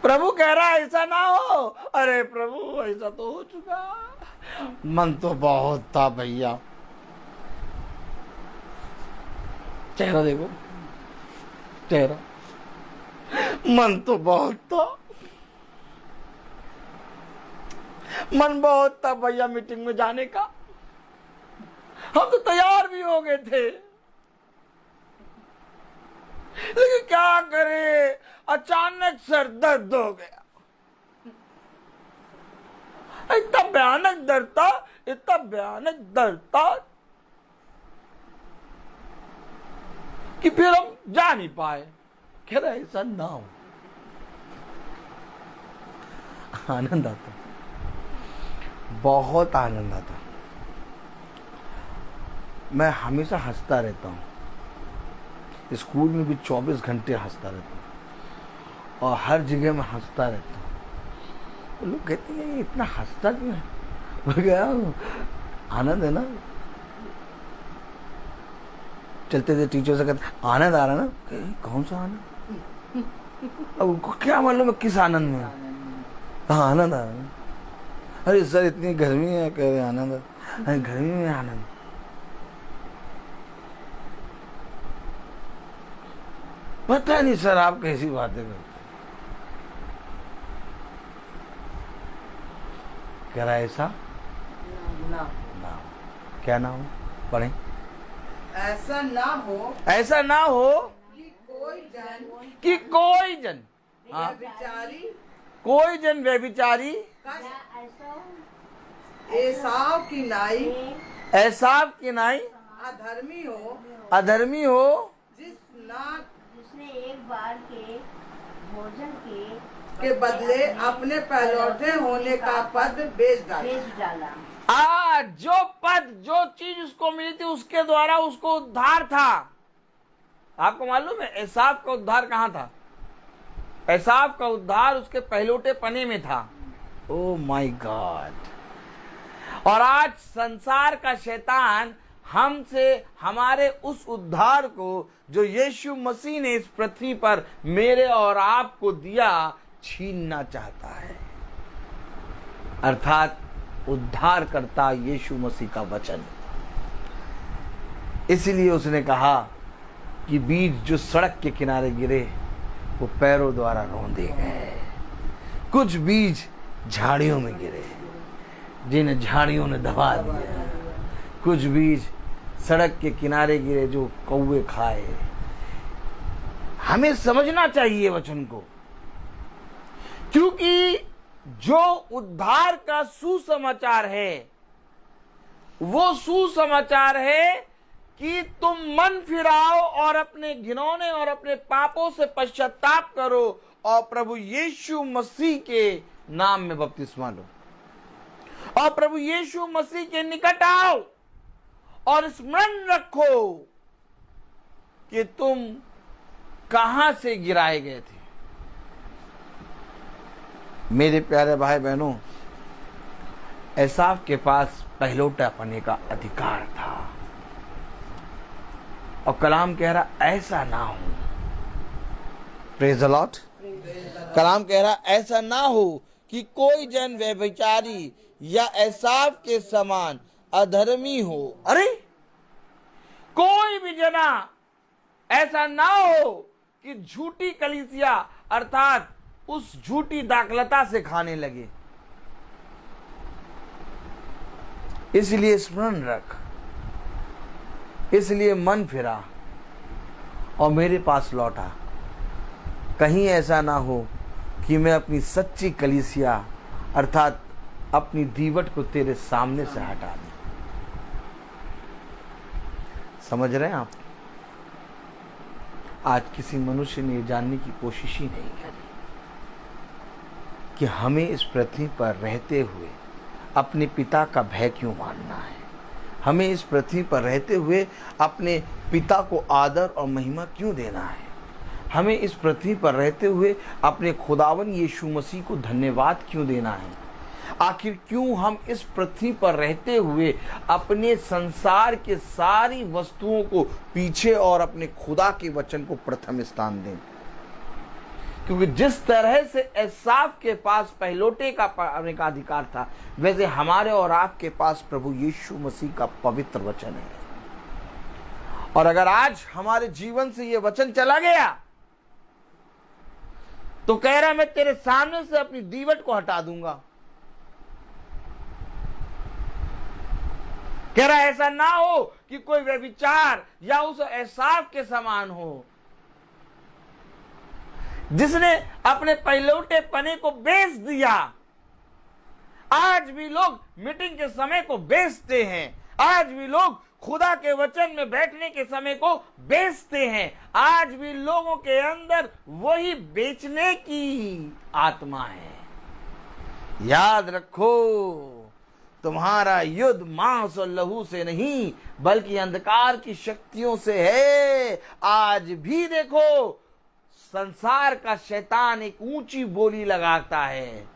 प्रभु कह रहा ऐसा ना हो, अरे प्रभु ऐसा तो हो चुका। मन तो बहुत था भैया, चेहरा देखो, चेहरा, मन तो बहुत था, मन बहुत था भैया मीटिंग में जाने का। हम तो तैयार भी हो गए थे, लेकिन क्या करें, अचानक सर दर्द हो गया। इतना भयानक दर्द था, इतना भयानक दर्द था कि फिर हम जा नहीं पाए। कह रहा ऐसा ना हो। आनंद आता, बहुत आनंद आता। मैं हमेशा हंसता रहता हूँ, स्कूल में भी 24 घंटे हंसता रहता हूँ और हर जगह में हंसता रहता हूँ। तो लोग कहते हैं ये इतना हंसता क्यों है? मैं क्या आनंद है ना। चलते थे टीचर से कहते आनंद आ रहा ना, कौन सा आनंद? अब उनको क्या मालूम है किस आनंद में? हाँ आनंद आ रहा। अरे सर इतनी गर्मी है, कह रहे आनंद। अरे गर्मी में आनंद? पता नहीं सर आप कैसी बातें करते। कह रहा ऐसा ना, ना, क्या ना हो, पढ़ें। ऐसा ना हो ऐसा ना हो कि कोई जन हाँ, व्यभिचारी कोई जन व्यभिचारी एसाव की नाई एसाव की नाई अधर्मी हो जिसने एक बार के भोजन के बदले अपने पहलौठे होने का पद बेच डाला। जो पद जो चीज उसको मिली थी उसके द्वारा उसको उद्धार था। आपको मालूम है एसाव का उद्धार कहाँ था? एसाव का उद्धार उसके पहलौठे पने में था। Oh my God. और आज संसार का शैतान हमसे हमारे उस उद्धार को जो यीशु मसीह ने इस पृथ्वी पर मेरे और आपको दिया छीनना चाहता है। अर्थात उद्धार करता यीशु मसीह का वचन। इसलिए उसने कहा कि बीज जो सड़क के किनारे गिरे वो पैरों द्वारा रौंदे गए। कुछ बीज झाड़ियों में गिरे जिन्हें झाड़ियों ने दबा दिया। कुछ बीज सड़क के किनारे गिरे जो कौवे खाए। हमें समझना चाहिए वचन को, क्योंकि जो उद्धार का सुसमाचार है वो सुसमाचार है कि तुम मन फिराओ और अपने घिनौने और अपने पापों से पश्चाताप करो और प्रभु यीशु मसीह के नाम में बपतिस्मा लो और प्रभु यीशु मसीह के निकट आओ और स्मरण रखो कि तुम कहां से गिराए गए थे। मेरे प्यारे भाई बहनों, एसाव के पास पहलौठा पने का अधिकार था, और कलाम कह रहा ऐसा ना हो। Praise the Lord. कलाम कह रहा ऐसा ना हो कि कोई जन व्यभिचारी या एसाव के समान अधर्मी हो। अरे कोई भी जना ऐसा ना हो कि झूठी कलीसिया अर्थात उस झूठी दाखलता से खाने लगे। इसलिए स्मरण रख, इसलिए मन फिरा और मेरे पास लौटा। कहीं ऐसा ना हो कि मैं अपनी सच्ची कलीसिया अर्थात अपनी दीवट को तेरे सामने से हटा दूं। समझ रहे हैं आप? आज किसी मनुष्य ने जानने की कोशिश ही नहीं करी कि हमें इस पृथ्वी पर रहते हुए अपने पिता का भय क्यों मानना है। हमें इस पृथ्वी पर रहते हुए अपने पिता को आदर और महिमा क्यों देना है। हमें इस पृथ्वी पर रहते हुए अपने खुदावन यीशु मसीह को धन्यवाद क्यों देना है। आखिर क्यों हम इस पृथ्वी पर रहते हुए अपने संसार के सारी वस्तुओं को पीछे और अपने खुदा के वचन को प्रथम स्थान दें। क्योंकि जिस तरह से एसाव के पास पहलौठे का पाने का अधिकार था, वैसे हमारे और आपके पास प्रभु यीशु मसीह का पवित्र वचन है। और अगर आज हमारे जीवन से यह वचन चला गया तो कह रहा मैं तेरे सामने से अपनी दीवट को हटा दूंगा। कह रहा ऐसा ना हो कि कोई व्यभिचार या उस एसाव के समान हो जिसने अपने पहलौठे पने को बेच दिया। आज भी लोग मीटिंग के समय को बेचते हैं। आज भी लोग खुदा के वचन में बैठने के समय को बेचते हैं। आज भी लोगों के अंदर वही बेचने की आत्मा है। याद रखो, तुम्हारा युद्ध मांस और लहू से नहीं बल्कि अंधकार की शक्तियों से है। आज भी देखो, संसार का शैतान एक ऊंची बोली लगाता है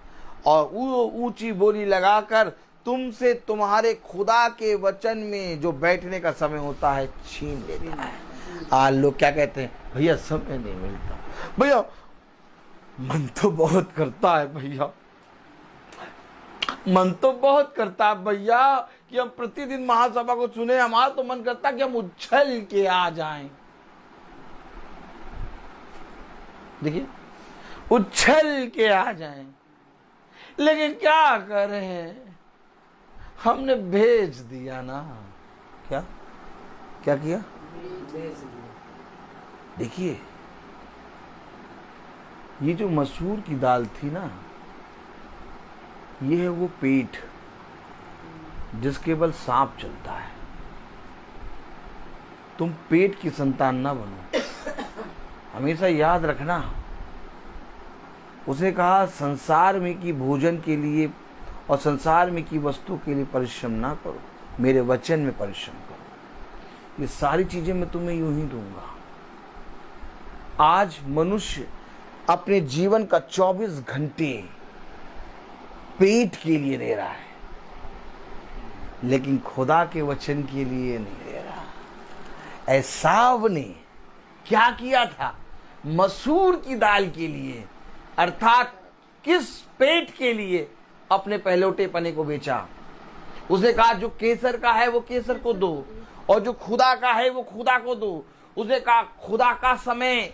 और वो ऊंची बोली लगाकर तुमसे तुम्हारे खुदा के वचन में जो बैठने का समय होता है छीन लेता है। आज लोग क्या कहते हैं, भैया समय नहीं मिलता, भैया मन तो बहुत करता है, भैया मन तो बहुत करता है भैया कि हम प्रतिदिन महासभा को सुने। हमारा तो मन करता है कि हम उछल के आ जाएं। देखिए, उछल के आ जाएं, लेकिन क्या करें, हमने भेज दिया ना। क्या क्या किया? देखिए, ये जो मसूर की दाल थी ना, ये है वो पेट जिसके बल सांप चलता है। तुम पेट की संतान ना बनो। हमेशा याद रखना, उसे कहा संसार में की भोजन के लिए और संसार में की वस्तु के लिए परिश्रम ना करो, मेरे वचन में परिश्रम करो। ये सारी चीजें मैं तुम्हें यूं ही दूंगा। आज मनुष्य अपने जीवन का 24 घंटे पेट के लिए दे रहा है, लेकिन खुदा के वचन के लिए नहीं दे रहा। एसाव ने क्या किया था? मसूर की दाल के लिए अर्थात किस पेट के लिए अपने पहलौठे पने को बेचा। उसने कहा जो केसर का है वो केसर को दो और जो खुदा का है वो खुदा को दो। उसने कहा खुदा का समय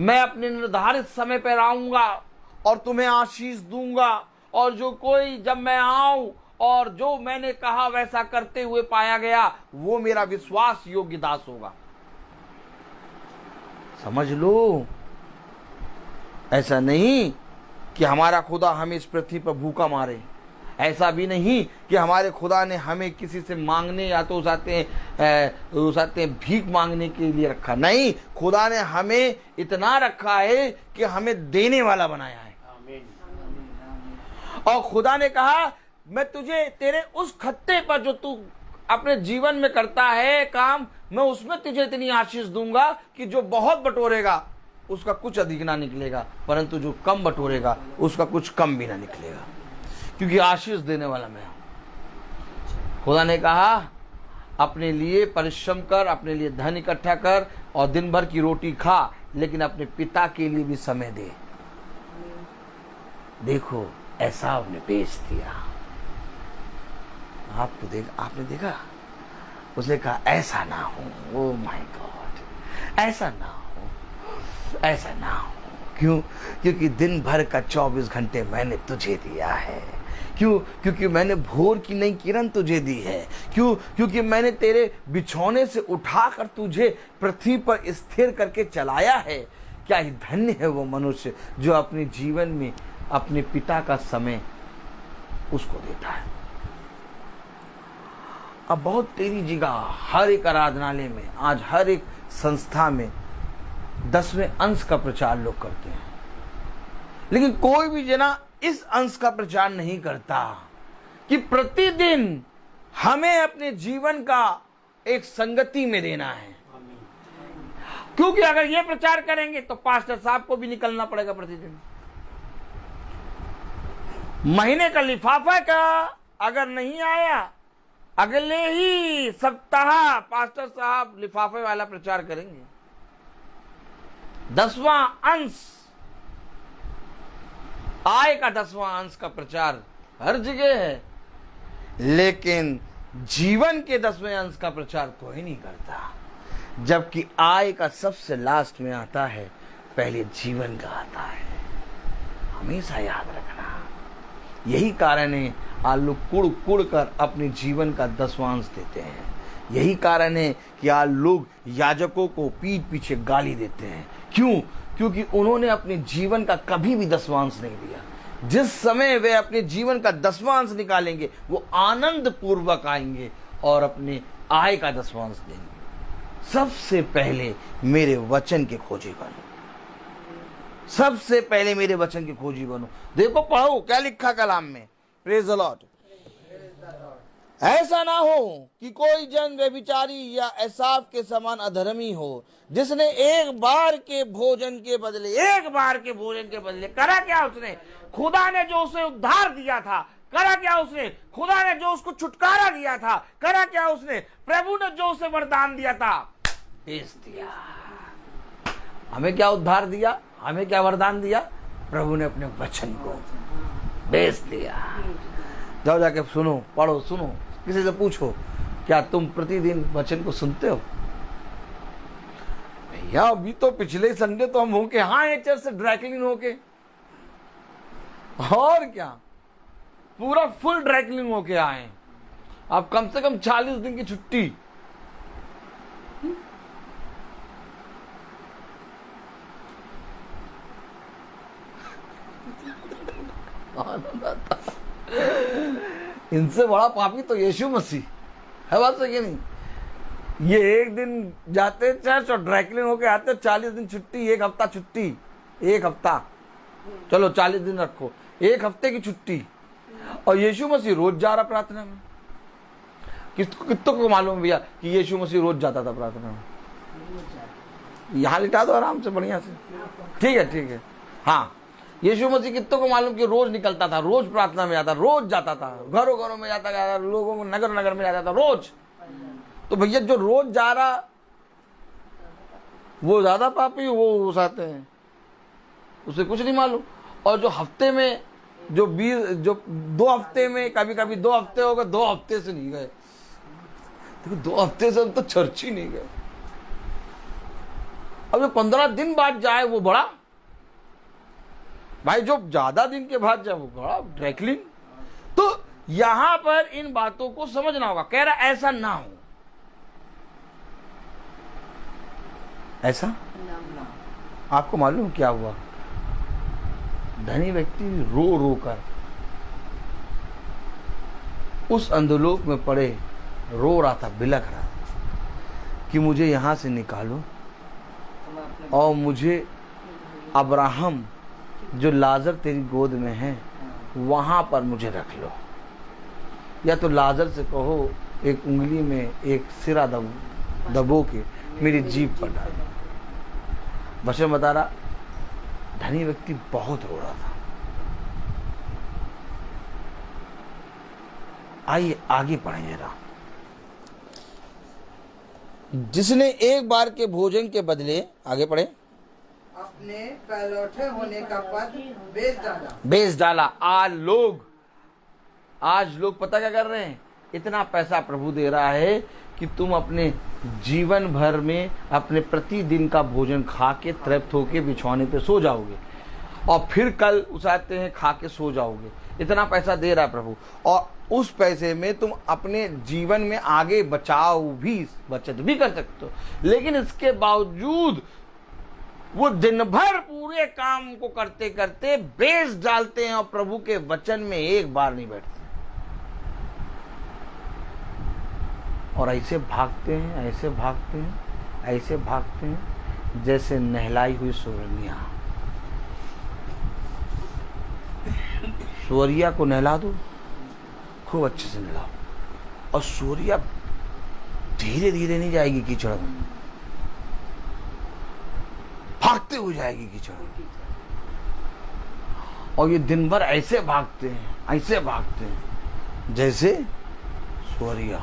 मैं अपने निर्धारित समय पर आऊंगा और तुम्हें आशीष दूंगा, और जो कोई जब मैं आऊं और जो मैंने कहा वैसा करते हुए पाया गया वो मेरा विश्वास योग्य दास होगा। समझ लो, ऐसा नहीं कि हमारा खुदा हमें इस पृथ्वी पर भूखा मारे। ऐसा भी नहीं कि हमारे खुदा ने हमें किसी से मांगने या तो उसाते हैं भीख मांगने के लिए रखा। नहीं, खुदा ने हमें इतना रखा है कि हमें देने वाला बनाया है। और खुदा ने कहा मैं तुझे तेरे उस खत्ते पर जो तू अपने जीवन में करता है काम, मैं उसमें तुझे इतनी आशीष दूंगा कि जो बहुत बटोरेगा उसका कुछ अधिक ना निकलेगा, परंतु जो कम बटोरेगा उसका कुछ कम भी ना निकलेगा। क्योंकि आशीष देने वाला मैं हूं। खुदा ने कहा अपने लिए परिश्रम कर, अपने लिए धन इकट्ठा कर और दिन भर की रोटी खा, लेकिन अपने पिता के लिए भी समय दे। देखो एसाव ने बेच दिया। आपने देखा, उसने कहा ऐसा ना हो, ओ माय गॉड, ऐसा ना हो, ऐसा ना हो। क्यों? क्योंकि दिन भर का 24 घंटे मैंने तुझे दिया है। क्यों? क्योंकि मैंने भोर की नई किरण तुझे दी है। क्यों? क्योंकि मैंने तेरे बिछौने से उठाकर तुझे पृथ्वी पर स्थिर करके चलाया है। क्या ही धन्य है वो मनुष्य जो अपने जीवन में अपने पिता का समय उसको देता है। अब बहुत तेरी जगह हर एक आराधनालय में, आज हर एक संस्था में 10वें अंश का प्रचार लोग करते हैं, लेकिन कोई भी जना इस अंश का प्रचार नहीं करता कि प्रतिदिन हमें अपने जीवन का एक संगति में देना है। क्योंकि अगर ये प्रचार करेंगे तो पास्टर साहब को भी निकलना पड़ेगा प्रतिदिन। महीने का लिफाफा का अगर नहीं आया, अगले ही सप्ताह पास्टर साहब लिफाफे वाला प्रचार करेंगे। 10वां अंश, आय का 10वां अंश का प्रचार हर जगह है, लेकिन जीवन के 10वें अंश का प्रचार कोई नहीं करता। जबकि आय का सबसे लास्ट में आता है, पहले जीवन का आता है। हमेशा याद रखना। यही कारण है आज लोग कुड़ कुड़ कर अपने जीवन का 10वां अंश देते हैं। यही कारण है कि आज लोग याजकों को पीठ पीछे गाली देते हैं। क्यों? क्योंकि उन्होंने अपने जीवन का कभी भी 10वां अंश नहीं दिया। जिस समय वे अपने जीवन का 10वां अंश निकालेंगे, वो आनंद पूर्वक आएंगे और अपने आय का 10वां अंश देंगे। सबसे पहले मेरे वचन के खोजी बनो। सबसे पहले मेरे वचन के खोजी बनो। देखो, पढ़ो क्या लिखा कलाम में। Praise the Lord. ऐसा ना हो कि कोई जन व्यभिचारी या एसाव के समान अधर्मी हो, जिसने एक बार के भोजन के बदले करा क्या उसने? खुदा ने जो उसे उद्धार दिया था, करा क्या उसने? खुदा ने जो उसको छुटकारा दिया था, करा क्या उसने? प्रभु ने जो उसे वरदान दिया था, बेच दिया। हमें क्या उद्धार दिया? हमें क्या वरदान दिया? प्रभु ने अपने वचन को बेच दिया। जाओ जाके सुनो, पढ़ो, सुनो, किसी से पूछो, क्या तुम प्रतिदिन वचन को सुनते हो? भैया अभी तो पिछले संडे तो हम होके, हाँ, ये चर्च से ड्राइक्लीन होके, और क्या, पूरा फुल ड्राइक्लीन होके आए। अब कम से कम 40 दिन की छुट्टी। इनसे बड़ा पापी तो यीशु मसीह है। बात सही नहीं? ये एक दिन जाते चर्च और ड्राइक्लीन होके आते, 40 दिन छुट्टी, 1 हफ्ता छुट्टी, 1 हफ्ता, चलो 40 दिन रखो, 1 हफ्ते की छुट्टी। और यीशु मसीह रोज जा रहा प्रार्थना में। कितनों को मालूम भैया कि यीशु मसीह रोज जाता था प्रार्थना में? यहाँ लिटा दो आराम से, बढ़िया से। ठीक है, ठीक है। हाँ, यीशु मसीह कितनों को मालूम कि रोज निकलता था, रोज प्रार्थना में जाता, रोज जाता था, घरों घरों में जाता था, लोगों को नगर नगर में जाता था रोज। तो भैया जो रोज जा रहा वो ज्यादा पापी, वो उसाते हैं, उसे कुछ नहीं मालूम। और जो हफ्ते में जो 2 हफ्ते में, कभी कभी 2 हफ्ते हो गए, 2 हफ्ते से नहीं गए। देखो 2 हफ्ते से हम तो चर्च ही नहीं गए। अब जो 15 दिन बाद जाए वो बड़ा भाई, जो ज्यादा दिन के बाद जाए वो बड़ा ड्राइक्लीन। तो यहां पर इन बातों को समझना होगा। कह रहा ऐसा ना हो। ऐसा आपको मालूम क्या हुआ? धनी व्यक्ति रो रो कर उस अंधलोक में पड़े रो रहा था, बिलख रहा था कि मुझे यहां से निकालो और मुझे अब्राहम जो लाजर तेरी गोद में है वहां पर मुझे रख लो, या तो लाजर से कहो एक उंगली में एक सिरा दबो के मेरी जीभ पर डाल। वचन बता रहा, धनी व्यक्ति बहुत रो रहा था। आइए आगे पढ़ें जरा। जिसने एक बार के भोजन के बदले, आगे पढ़े, अपने पहलौठे होने का पद बेच डाला। आज लोग पता क्या कर रहे हैं, इतना पैसा प्रभु दे रहा है कि तुम अपने जीवन भर में अपने प्रतिदिन का भोजन खा के तृप्त होके बिछौने पे सो जाओगे और फिर कल उसाते हैं खा के सो जाओगे। इतना पैसा दे रहा है प्रभु, और उस पैसे में तुम अपने जीवन में आगे बचत भी कर सकते हो। लेकिन इसके बावजूद वो दिन भर पूरे काम को करते करते बेच डालते हैं और प्रभु के वचन में एक बार नहीं बैठते, और ऐसे भागते हैं जैसे नहलाई हुई सुअरिया। सुअरिया को नहला दो, खूब अच्छे से नहलाओ, और सुअरिया धीरे धीरे नहीं जाएगी कीचड़ में, भागते हुए जाएगी कीचड़ में। और ये दिन भर ऐसे भागते हैं जैसे सुअरिया।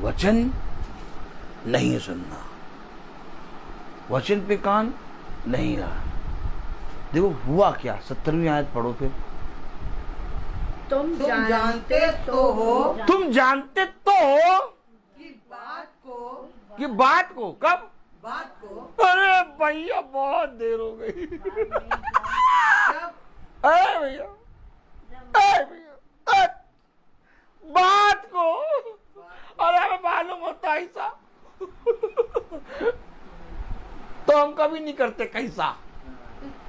वचन नहीं सुनना, वचन पे कान नहीं लगा। देखो हुआ क्या, 17वीं आयत पढ़ो फिर। तुम जानते तो हो कि बात को कब, बात को अरे भैया बहुत देर हो गई। जब अरे भैया बात को, अरे हमें मालूम होता ऐसा तो हम कभी नहीं करते कैसा,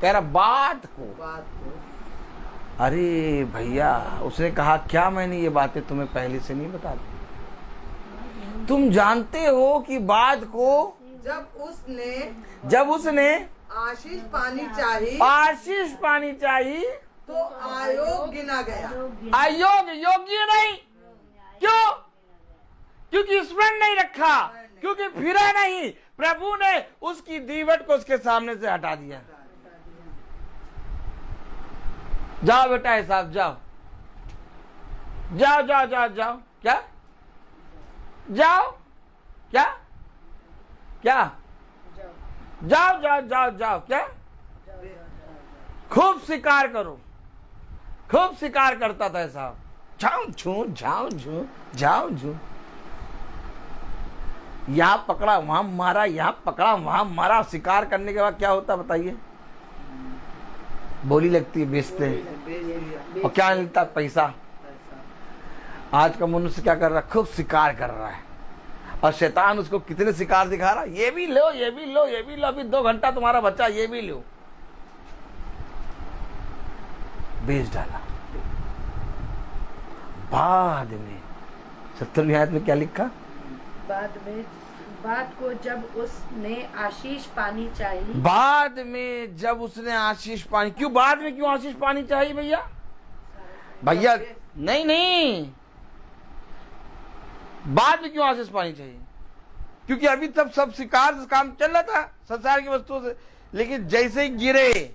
कह रहा बात को। अरे भैया उसने कहा क्या मैंने ये बातें तुम्हें पहले से नहीं बता दी? तुम जानते हो कि बात को जब उसने आशीष पानी चाहिए तो आयोग गिना गया। आयोग योग्य नहीं, क्यों? क्योंकि स्मरण नहीं रखा, क्योंकि फिरा नहीं। प्रभु ने उसकी दीवट को उसके सामने से हटा दिया। जाओ बेटा साहब, जाओ। क्या जाओ, क्या जाओ क्या? खूब शिकार करो। खूब शिकार करता था साहब, जाओ झू, यहाँ पकड़ा वहां मारा, यहाँ पकड़ा वहां मारा। शिकार करने के बाद क्या होता बताइए? बोली लगती है, बेचते हैं, और क्या मिलता? पैसा। आज का मनुष्य क्या कर रहा है? खूब शिकार कर रहा है, और शैतान उसको कितने शिकार दिखा रहा है। ये भी लो, अभी 2 घंटा तुम्हारा बच्चा, ये भी लो। बेच डाला। बाद में 17वीं आयत में क्या लिखा? बात को जब उसने आशीष पानी चाहिए। बाद में जब उसने आशीष पानी, क्यों बाद में क्यों आशीष पानी चाहिए भैया? नहीं, बाद में क्यों आशीष पानी चाहिए? क्योंकि अभी तब सब शिकार से काम चल रहा था संसार की वस्तुओं से, लेकिन जैसे ही गिरे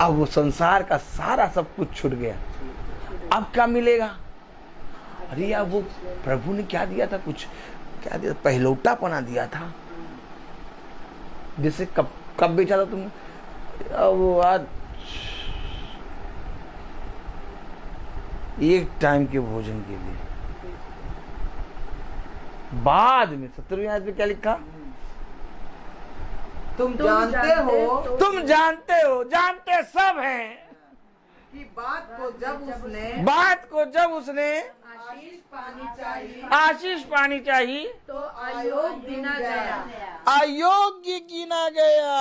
अब वो संसार का सारा सब कुछ छूट गया। अब क्या मिलेगा? अरे यार वो प्रभु ने क्या दिया था, कुछ क्या दिया? पहलौटापना दिया था। जिसे कब बेचा था तुमने? वो आज एक टाइम के भोजन के लिए। बाद में 17वीं आयत में क्या लिखा? तुम जानते हो, जानते सब हैं कि बात को जब उसने आशीष पानी चाहिए तो अयोग्य गिना गया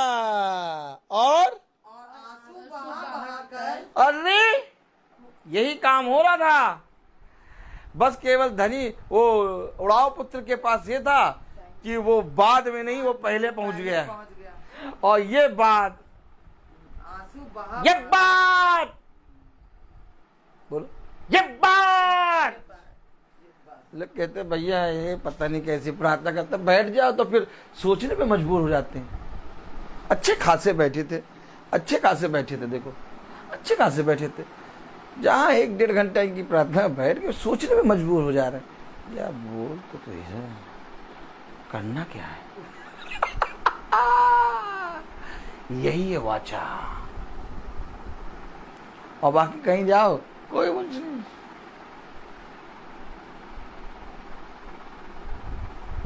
और आंसू बहाकर। अरे यही काम हो रहा था। बस केवल धनी वो उड़ाव पुत्र के पास ये था कि वो बाद में नहीं, वो पहले पहुंच गया। और ये बात बोलो, ये बात लोग कहते भैया ये पता नहीं कैसी प्रार्थना करते, बैठ जाओ तो फिर सोचने पे मजबूर हो जाते हैं। अच्छे खासे बैठे थे, देखो अच्छे खासे बैठे थे। जहाँ 1-1.5 घंटा इनकी प्रार्थना बैठ के सोचने में मजबूर हो जा रहे हैं, यार बोल तो कैसे करना क्या है। यही है वाचा। और बाकी कहीं जाओ कोई कुछ नहीं।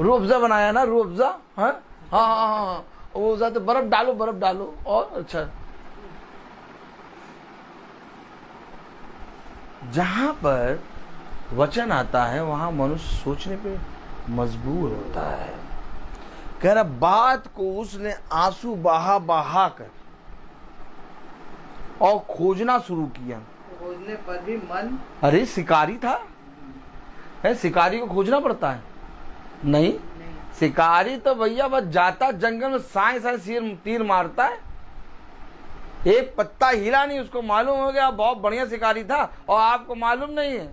रूह अफ़ज़ा बनाया ना, रूह अफ़ज़ा। हाँ हाँ हाँ हाँ, वो तो बर्फ डालो और अच्छा। जहां पर वचन आता है वहां मनुष्य सोचने पे मजबूर होता है। कह रहा बात को उसने आंसू बहा कर और खोजना शुरू किया। खोजने पर भी मन, अरे शिकारी था, है शिकारी को खोजना पड़ता है? नहीं, शिकारी तो भैया बस जाता जंगल में साए तीर मारता है। एक पत्ता हिला नहीं, उसको मालूम हो गया बहुत बढ़िया शिकारी था, और आपको मालूम नहीं है।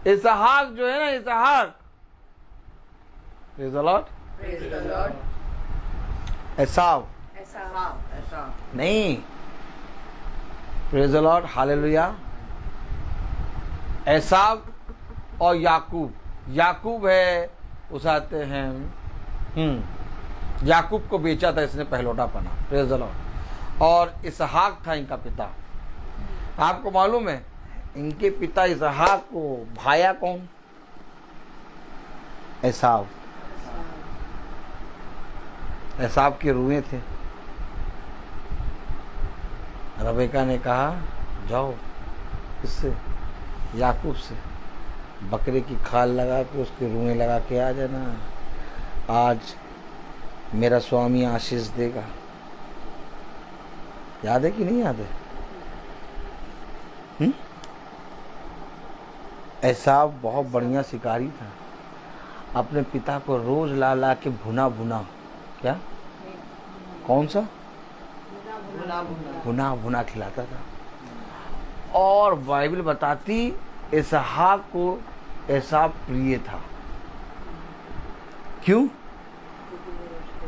इसहाक जो है ना, इसहाक, praise the Lord, praise the Lord, एसाव ऐसा नहीं, प्रेज़ द लॉर्ड, हालेलुया। एसाव और याकूब है, उसाते हैं। याकूब को बेचा था इसने पहलौठापना, प्रेज़ द लॉर्ड। और इसहाक था इनका पिता। आपको मालूम है इनके पिता इसहाक को भाया कौन? एसाव। एसाव के रुए थे। रबेका ने कहा जाओ इससे, याकूब से बकरे की खाल लगा के उसके रुएं लगा के आ जाना, आज मेरा स्वामी आशीष देगा। याद है कि नहीं याद है? एसाव बहुत बढ़िया शिकारी था, अपने पिता को रोज ला ला के भुना क्या, कौन सा भुना खिलाता था। और बाइबल बताती इसहाक को एसाव प्रिय था।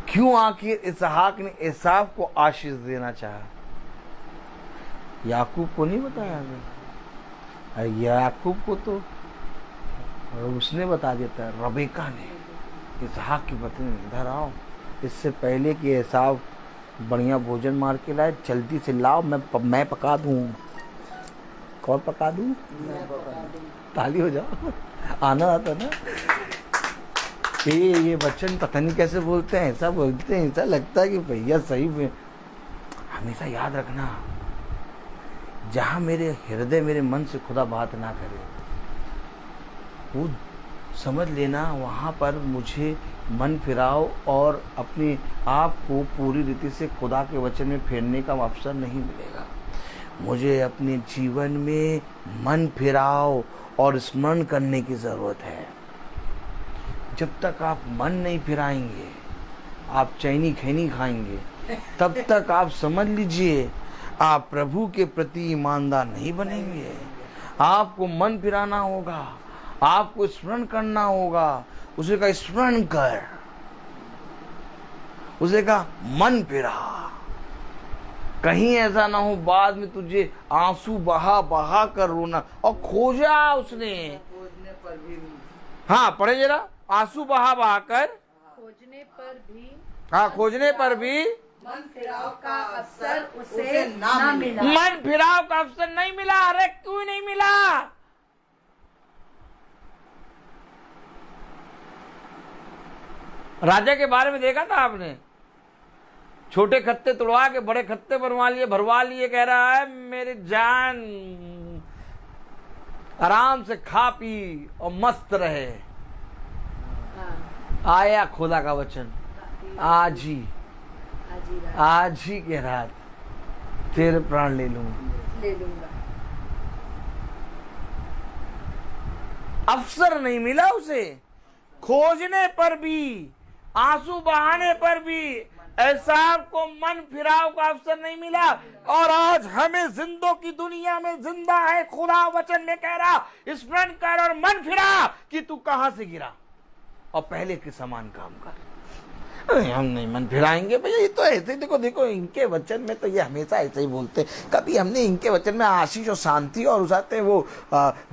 क्यों आखिर इसहाक ने एसाव को आशीष देना चाहा? याकूब को नहीं बताया गया। याकूब को तो उसने बता देता है, रबेका ने, इसहाक की पत्नी, इधर आओ, इससे पहले कि एसाव बढ़िया भोजन मार के लाए, जल्दी से लाओ, मैं पका दूं। कौन पका दूं? ताली हो जाओ, आना आता ना। ये बच्चन पता नहीं कैसे बोलते हैं, ऐसा बोलते हैं, ऐसा लगता है कि भैया सही में। हमेशा याद रखना, जहाँ मेरे हृदय मेरे मन से खुदा बात ना करे, वो समझ लेना वहाँ पर मुझे मन फिराओ और अपने आप को पूरी रीति से खुदा के वचन में फेरने का अवसर नहीं मिलेगा। मुझे अपने जीवन में मन फिराओ और स्मरण करने की ज़रूरत है। जब तक आप मन नहीं फिराएंगे, आप चैनी खैनी खाएंगे, तब तक आप समझ लीजिए आप प्रभु के प्रति ईमानदार नहीं बनेंगे। आपको मन फिराना होगा, आपको स्मरण करना होगा। उसे का स्मरण कर, उसे का मन फिरा, कहीं ऐसा ना हो बाद में तुझे आंसू बहा कर रोना। और खोजा उसने, खोजने पर भी, हाँ पढ़े जरा, आंसू बहा कर, खोजने पर भी, हाँ खोजने पर भी मन फिराव का अवसर उसे उसे ना न मिला। मन फिराव का अवसर नहीं मिला। अरे क्यों नहीं मिला? राजा के बारे में देखा था आपने? छोटे खत्ते तुड़वा के बड़े खत्ते भरवा लिए, कह रहा है मेरी जान आराम से खा पी और मस्त रहे। आया खुदा का वचन, आज ही के रात तेरे प्राण ले लूंगा। अवसर नहीं मिला उसे। खोजने पर भी, आंसू बहाने पर भी एसाव को मन फिराव का अवसर नहीं मिला। और आज हमें जिंदों की दुनिया में जिंदा है, खुदा वचन में कह रहा स्मरण कर और मन फिरा कि तू कहां से गिरा और पहले के समान काम कर। अरे हम नहीं मन फिराएंगे भैया, ये तो ऐसे ही देखो देखो इनके वचन में तो ये हमेशा ऐसे ही बोलते। कभी हमने इनके वचन में आशीष और शांति और उसाते हैं वो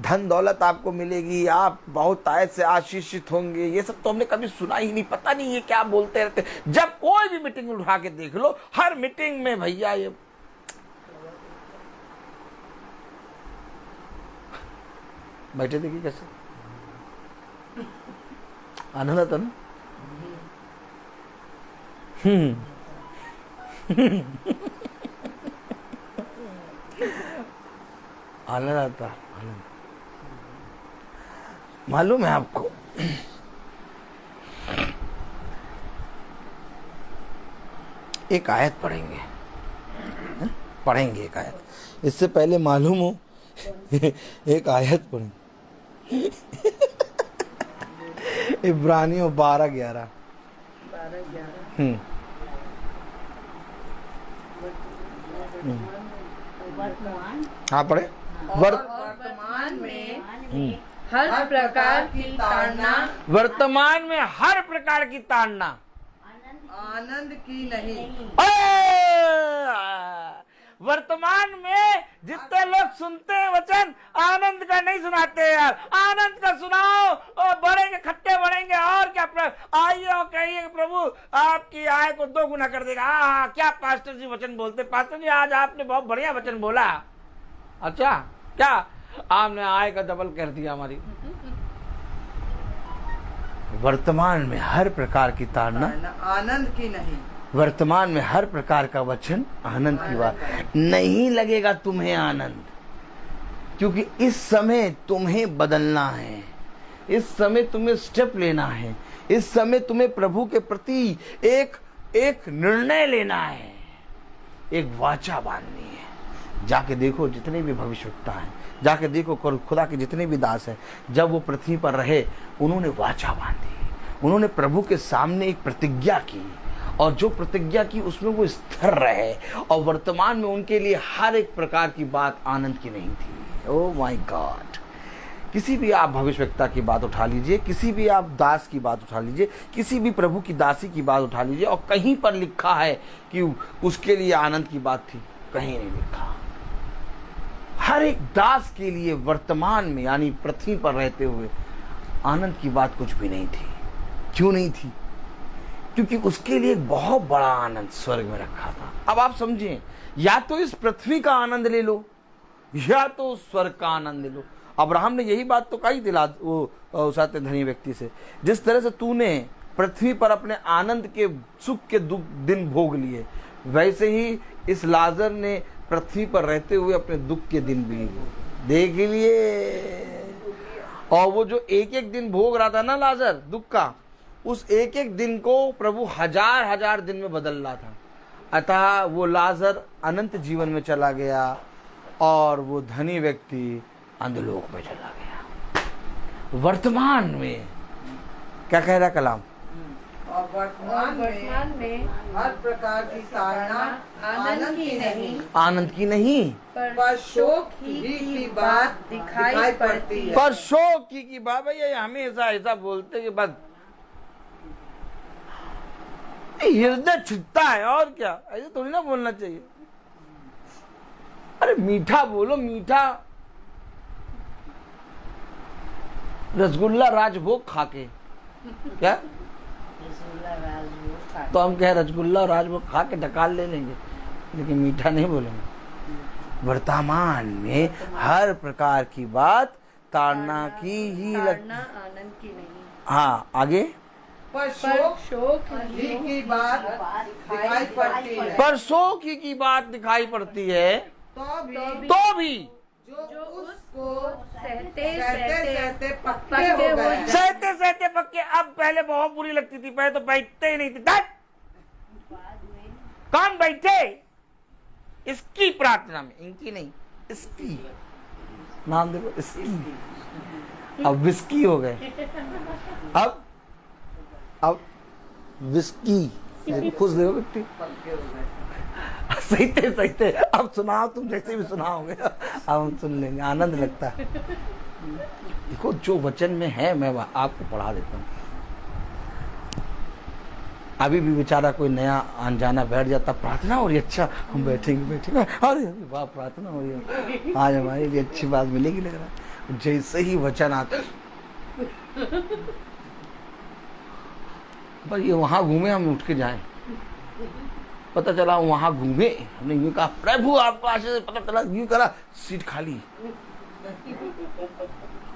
धन दौलत आपको मिलेगी, आप बहुत आयत से आशीषित होंगे, ये सब तो हमने कभी सुना ही नहीं। पता नहीं ये क्या बोलते रहते। जब कोई भी मीटिंग उठा के देख लो, हर मीटिंग में भैया ये बैठे देखिए कैसे आनंद आता ना। आनंद आता, आनंद। मालूम है आपको एक आयत पढ़ेंगे, पढ़ेंगे एक आयत। इससे पहले मालूम हो एक आयत पढ़ेंगे इब्रानियों 12:11। हाँ पढ़े। वर्तमान में हर प्रकार की ताड़ना, वर्तमान में हर प्रकार की ताड़ना आनंद की नहीं। वर्तमान में जितने लोग सुनते हैं वचन, आनंद का नहीं सुनाते यार। आनंद का सुनाओ और बढ़ेंगे, खट्टे बढ़ेंगे। और क्या आइए और कहिए प्रभु आपकी आय को 2 गुना कर देगा। हाँ, क्या पास्टर जी वचन बोलते। पास्टर जी आज आपने बहुत बढ़िया वचन बोला। अच्छा, क्या आपने आय का डबल कर दिया हमारी। वर्तमान में हर प्रकार की ताड़ना आनंद की नहीं। वर्तमान में हर प्रकार का वचन आनंद की बात। नहीं लगेगा तुम्हें आनंद, क्योंकि इस समय तुम्हें बदलना है, इस समय तुम्हें स्टेप लेना है, इस समय तुम्हें प्रभु के प्रति एक निर्णय लेना है, एक वाचा बांधनी है। जाके देखो जितने भी भविष्यवक्ता हैं, जाके देखो खुदा के जितने भी दास हैं, जब वो पृथ्वी पर रहे उन्होंने वाचा बांधी, उन्होंने प्रभु के सामने एक प्रतिज्ञा की, और जो प्रतिज्ञा की उसमें वो स्थिर रहे। और वर्तमान में उनके लिए हर एक प्रकार की बात आनंद की नहीं थी। Oh my God. किसी भी आप भविष्यवक्ता की बात उठा लीजिए, किसी भी आप दास की बात उठा लीजिए, किसी भी प्रभु की दासी की बात उठा लीजिए, और कहीं पर लिखा है कि उसके लिए आनंद की बात थी? कहीं नहीं लिखा। हर एक दास के लिए वर्तमान में यानी पृथ्वी पर रहते हुए आनंद की बात कुछ भी नहीं थी। क्यों नहीं थी? क्योंकि उसके लिए एक बहुत बड़ा आनंद स्वर्ग में रखा था। अब आप समझिए, या तो इस पृथ्वी का आनंद ले लो या तो उस स्वर्ग का आनंद ले लो। अब्राहम ने यही बात तो कही दिला वो उस आते धनी व्यक्ति से, जिस तरह से तूने पृथ्वी पर अपने आनंद के सुख के दुख दिन भोग लिए, वैसे ही इस लाजर ने पृथ्वी पर रहते हुए अपने दुख के दिन भी देख लिए। और वो जो एक एक दिन भोग रहा था ना लाजर दुख का, उस एक एक दिन को प्रभु हजार हजार दिन में बदल रहा था। अतः वो लाजर अनंत जीवन में चला गया और वो धनी व्यक्ति अंधलोक में चला गया। वर्तमान में क्या कह रहा कलाम? और वर्तमान में हर प्रकार की ताड़ना आनंद की नहीं। आनंद की नहीं, पर शोक की बात दिखाई पड़ती है। पर शोक की बात। भैया हमेशा ऐसा बोलते कि बस हृदय छिपता है, और क्या, ऐसे थोड़ी ना बोलना चाहिए। अरे मीठा बोलो, मीठा। रसगुल्ला राजभोग खाके क्या, तो हम कह रसगुल्ला और राजभोग खा के ढकाल ले लेंगे, लेकिन मीठा नहीं बोलेंगे। वर्तमान में हर प्रकार की बात ताड़ना की ही लगती, आनंद की नहीं। हाँ आगे। पर शोक की बात दिखाई पड़ती है। पर शोक की बात दिखाई पड़ती है तो भी जो उसको सहते सहते पक्के हो गए। सहते सहते पक्के। अब पहले बहुत बुरी लगती थी, पहले तो बैठते ही नहीं थे। कौन बैठे? इसकी प्रार्थना में, इनकी नहीं, इसकी नाम देखो, इसकी। अब विस्की हो गए, अब विस्की। खुश देखो बेटी, सही थे। अब सुनाओ, तुम जैसे भी सुनाओगे अब हम सुन लेंगे, आनंद लगता है। देखो जो वचन में है मैं आपको पढ़ा देता हूँ। अभी भी बेचारा कोई नया अनजाना बैठ जाता, प्रार्थना हो रही, अच्छा हम बैठेंगे, अरे वाह प्रार्थना हो रही है, आज हमारी भी अच्छी बात मिलेगी लग रहा है। जैसे ही वचन आता, पर ये वहां घूमे, हम उठ के जाएं, पता चला वहां घूमे, हमने यूं कहा प्रभु आपको आशीष दे, पता चला यूं करा सीट खाली।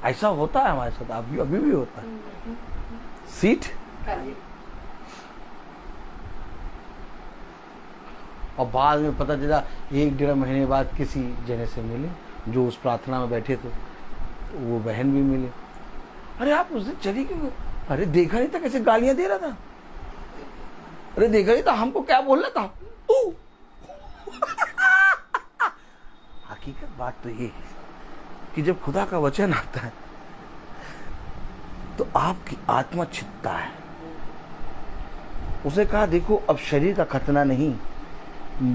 ऐसा होता है हमारे साथ, अभी भी होता है, सीट और बाद में पता चला 1-1.5 महीने बाद किसी जने से मिले जो उस प्रार्थना में बैठे थे, तो वो बहन भी मिले, अरे आप उस दिन चली क्यों? अरे देखा नहीं था कैसे गालियां दे रहा था, अरे देखा नहीं था हमको क्या बोल रहा था। हकीकत बात तो ये है कि जब खुदा का वचन आता है तो आपकी आत्मा छिपता है। उसे कहा देखो अब शरीर का खतना नहीं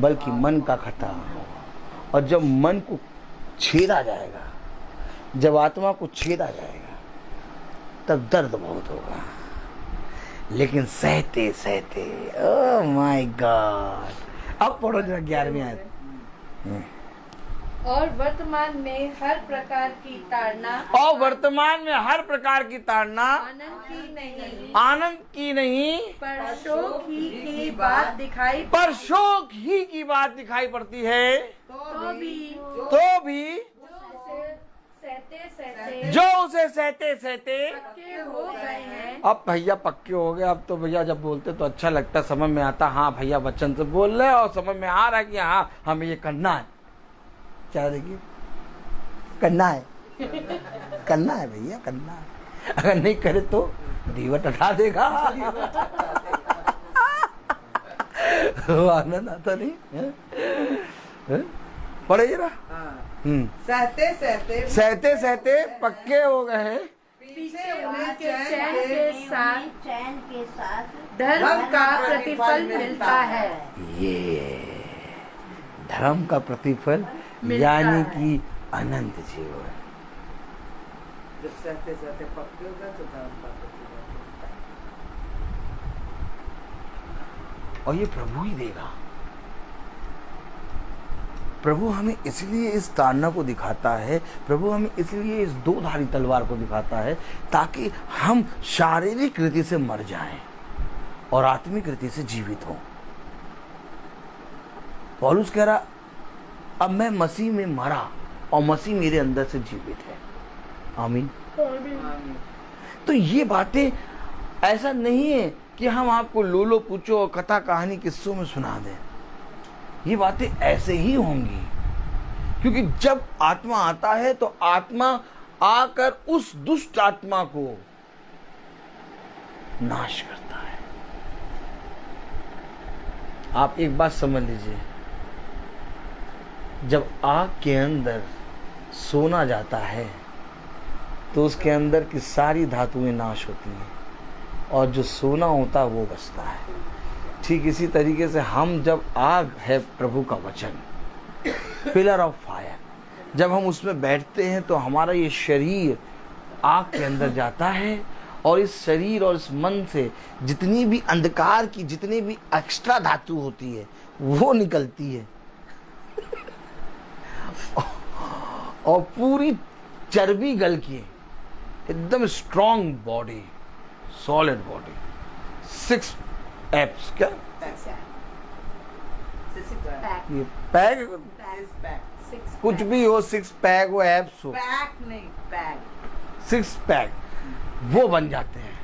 बल्कि मन का खतना होगा, और जब मन को छेदा जाएगा, जब आत्मा को छेदा जाएगा, तब दर्द बहुत होगा, लेकिन सहते सहते, ओह माय गॉड। अब पढ़ो जरा 11वीं आयत। और वर्तमान में हर प्रकार की ताड़ना, और वर्तमान में हर प्रकार की ताड़ना आनंद की नहीं पर शोक ही की बात दिखाई पड़ती है, तो भी जो उसे सहते सहते पक्के हो गए हैं। अब भैया पक्के हो गए। अब तो भैया जब बोलते तो अच्छा लगता, समझ में आता, हाँ भैया वचन से बोल रहे और समझ में आ रहा है कि हाँ हमें ये करना है। क्या देखिए, करना है भैया, करना है, अगर नहीं करे तो दीवट हटा देगा। आनंद आता नहीं है? पढ़े जरा। सहते सहते पक्के हो गए हैं, पीछे उनके चैन के साथ धर्म का प्रतिफल मिलता है। ये धर्म का प्रतिफल यानी कि अनंत जीवन। जब सहते सहते पक्के होगा तो धर्म का प्रतिफल मिलता है। और ये प्रभु ही देगा। प्रभु हमें इसलिए इस ताड़ना को दिखाता है, प्रभु हमें इसलिए इस 2-धारी तलवार को दिखाता है ताकि हम शारीरिक रीति से मर जाएं और आत्मिक रीति से जीवित हों। पौलुस कह रहा अब मैं मसीह में मरा और मसीह मेरे अंदर से जीवित है। आमीन। तो ये बातें ऐसा नहीं है कि हम आपको लोलो पूछो और कथा कहानी किस्सों में सुना दें। ये बातें ऐसे ही होंगी, क्योंकि जब आत्मा आता है तो आत्मा आकर उस दुष्ट आत्मा को नाश करता है। आप एक बात समझ लीजिए, जब आग के अंदर सोना जाता है तो उसके अंदर की सारी धातुएं नाश होती हैं और जो सोना होता है वो बचता है। ठीक इसी तरीके से हम जब आग है प्रभु का वचन, पिलर ऑफ फायर, जब हम उसमें बैठते हैं तो हमारा ये शरीर आग के अंदर जाता है और इस शरीर और इस मन से जितनी भी अंधकार की जितनी भी एक्स्ट्रा धातु होती है वो निकलती है और पूरी चर्बी गल के एकदम strong body, solid body, 6 apps क्या ये पैक कुछ भी हो, 6 पैक हो, एप्स हो, 6 पैक वो बन जाते हैं।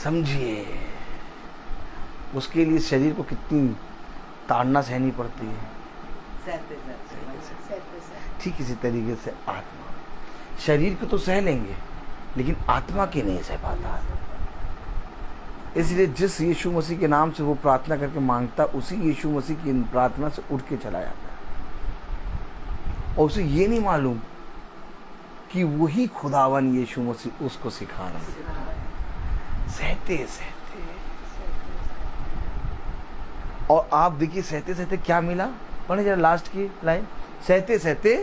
समझिए उसके लिए शरीर को कितनी ताड़ना सहनी पड़ती है। ठीक इसी तरीके से आत्मा, शरीर को तो सह लेंगे लेकिन आत्मा की नहीं सह पाता। इसलिए जिस यीशु मसीह के नाम से वो प्रार्थना करके मांगता, उसी यीशु मसीह की प्रार्थना से उठ के चला जाता है और उसे ये नहीं मालूम कि वही खुदावन यीशु मसीह उसको सिखा रहा है। सहते सहते, और आप देखिए सहते सहते क्या मिला, पढ़े जरा लास्ट की लाइन, सहते सहते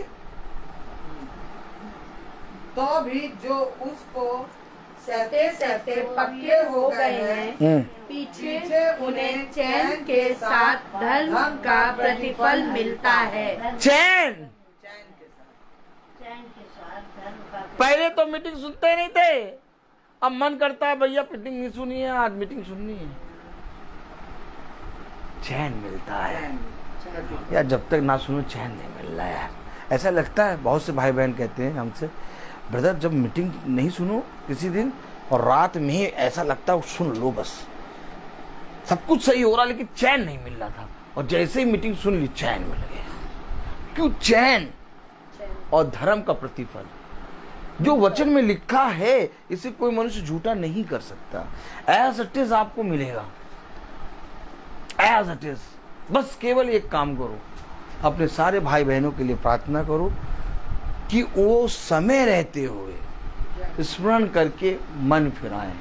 तो भी जो उसको सहते सहते पक्के हो गए हैं। पीछे उन्हें चैन के साथ धर्म का प्रतिफल मिलता है। चैन। चैन के साथ पहले तो मीटिंग सुनते नहीं थे, अब मन करता है भैया मीटिंग नहीं सुनी है, आज मीटिंग सुननी है। चैन मिलता है यार, जब तक ना सुनो चैन नहीं मिल रहा यार। ऐसा लगता है, बहुत से भाई बहन कहते हैं हमसे, ब्रदर जब मीटिंग नहीं सुनो किसी दिन और रात में ही ऐसा लगता है सुन लो, बस सब कुछ सही हो रहा लेकिन चैन नहीं मिल रहा था, और जैसे ही मीटिंग सुन ली चैन मिल गया। क्यों? चैन और धर्म का प्रतिफल जो वचन में लिखा है, इसे कोई मनुष्य झूठा नहीं कर सकता। एज इट इज आपको मिलेगा, एज इट इज। बस केवल एक काम करो, अपने सारे भाई बहनों के लिए प्रार्थना करो कि वो समय रहते हुए स्मरण करके मन फिराएं।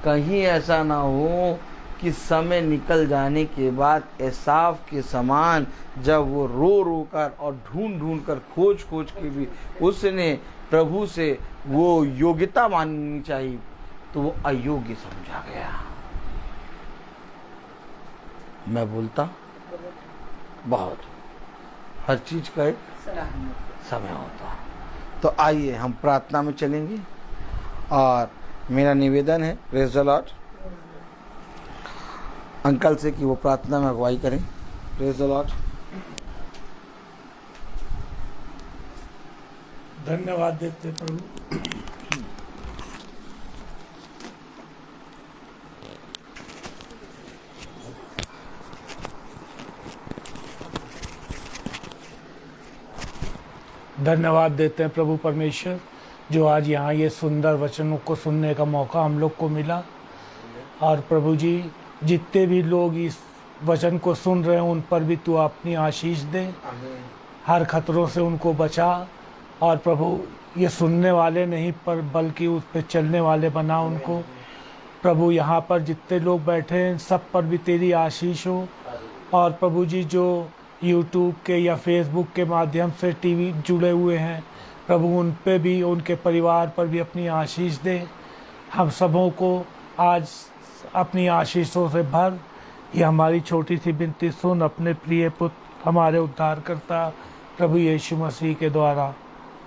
कहीं ऐसा ना हो कि समय निकल जाने के बाद एसाव के समान, जब वो रो रो कर और ढूंढ ढूंढ कर खोज खोज के भी उसने प्रभु से वो योग्यता मांगनी चाहिए तो वो अयोग्य समझा गया। मैं बोलता बहुत, हर चीज का एक समय होता। तो आइए हम प्रार्थना में चलेंगे, और मेरा निवेदन है प्रेज़ द लॉर्ड अंकल से कि वो प्रार्थना में अगुवाई करें। Praise the Lord. धन्यवाद देते प्रभु। धन्यवाद देते हैं प्रभु परमेश्वर, जो आज यहाँ ये सुंदर वचनों को सुनने का मौका हम लोग को मिला। और प्रभु जी, जितने भी लोग इस वचन को सुन रहे हैं उन पर भी तू अपनी आशीष दे, हर खतरों से उनको बचा। और प्रभु, ये सुनने वाले नहीं पर बल्कि उस पर चलने वाले बना उनको। प्रभु, यहाँ पर जितने लोग बैठे हैं सब पर भी तेरी आशीष हो। और प्रभु जी, जो यूट्यूब के या फेसबुक के माध्यम से टीवी जुड़े हुए हैं, प्रभु उन पे भी, उनके परिवार पर भी अपनी आशीष दे। हम सबों को आज अपनी आशीषों से भर। ये हमारी छोटी सी विनती सुन अपने प्रिय पुत्र हमारे उद्धारकर्ता प्रभु यीशु मसीह के द्वारा,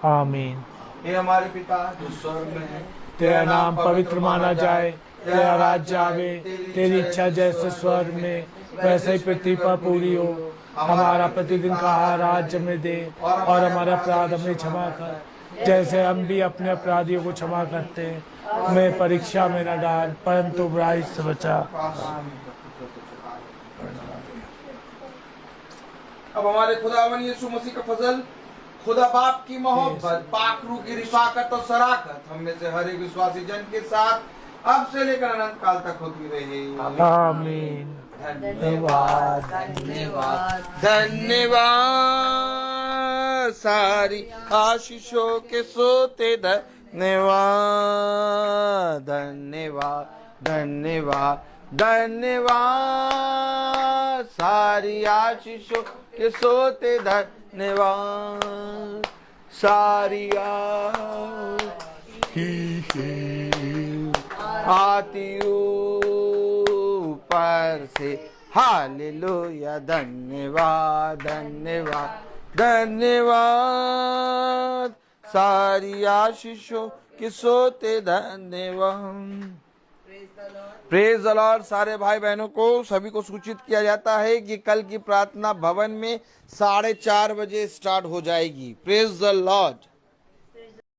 आमीन। हे हमारे पिता जो स्वर्ग में है, तेरा नाम पवित्र माना जाए, तेरा राज्य आवे, तेरी इच्छा जैसे स्वर्ग में वैसे ही पृथ्वी पर पूरी हो। हमारा प्रतिदिन का आहार आज हमें दे, और हमारा अपराध हमें क्षमा कर, जैसे हम भी अपने अपराधियों को क्षमा करते हैं। हमें परीक्षा में न डाल, परंतु बुराई से बचा। अब हमारे खुदावन यीशु मसीह का फजल, खुदा बाप की मोहब्बत, पाक रूह की रिफाकत और शराकत हम में से हर एक विश्वासी जन के साथ अब से लेकर अनंत काल तक होती रहे। आमीन। धन्यवाद धन्यवाद धन्यवाद, सारी आशीषों के सोते धन्यवाद धन्यवाद धन्यवाद धन्यवाद, सारी आशीषों के सोते धन्यवाद, सारी आती ऊपर से हालेलुया। धन्यवाद धन्यवाद धन्यवाद, सारी आशीषों के सोते धन्यवाद। Praise the Lord. सारे भाई बहनों को सभी को सूचित किया जाता है कि कल की प्रार्थना भवन में 4:30 बजे स्टार्ट हो जाएगी। Praise the Lord.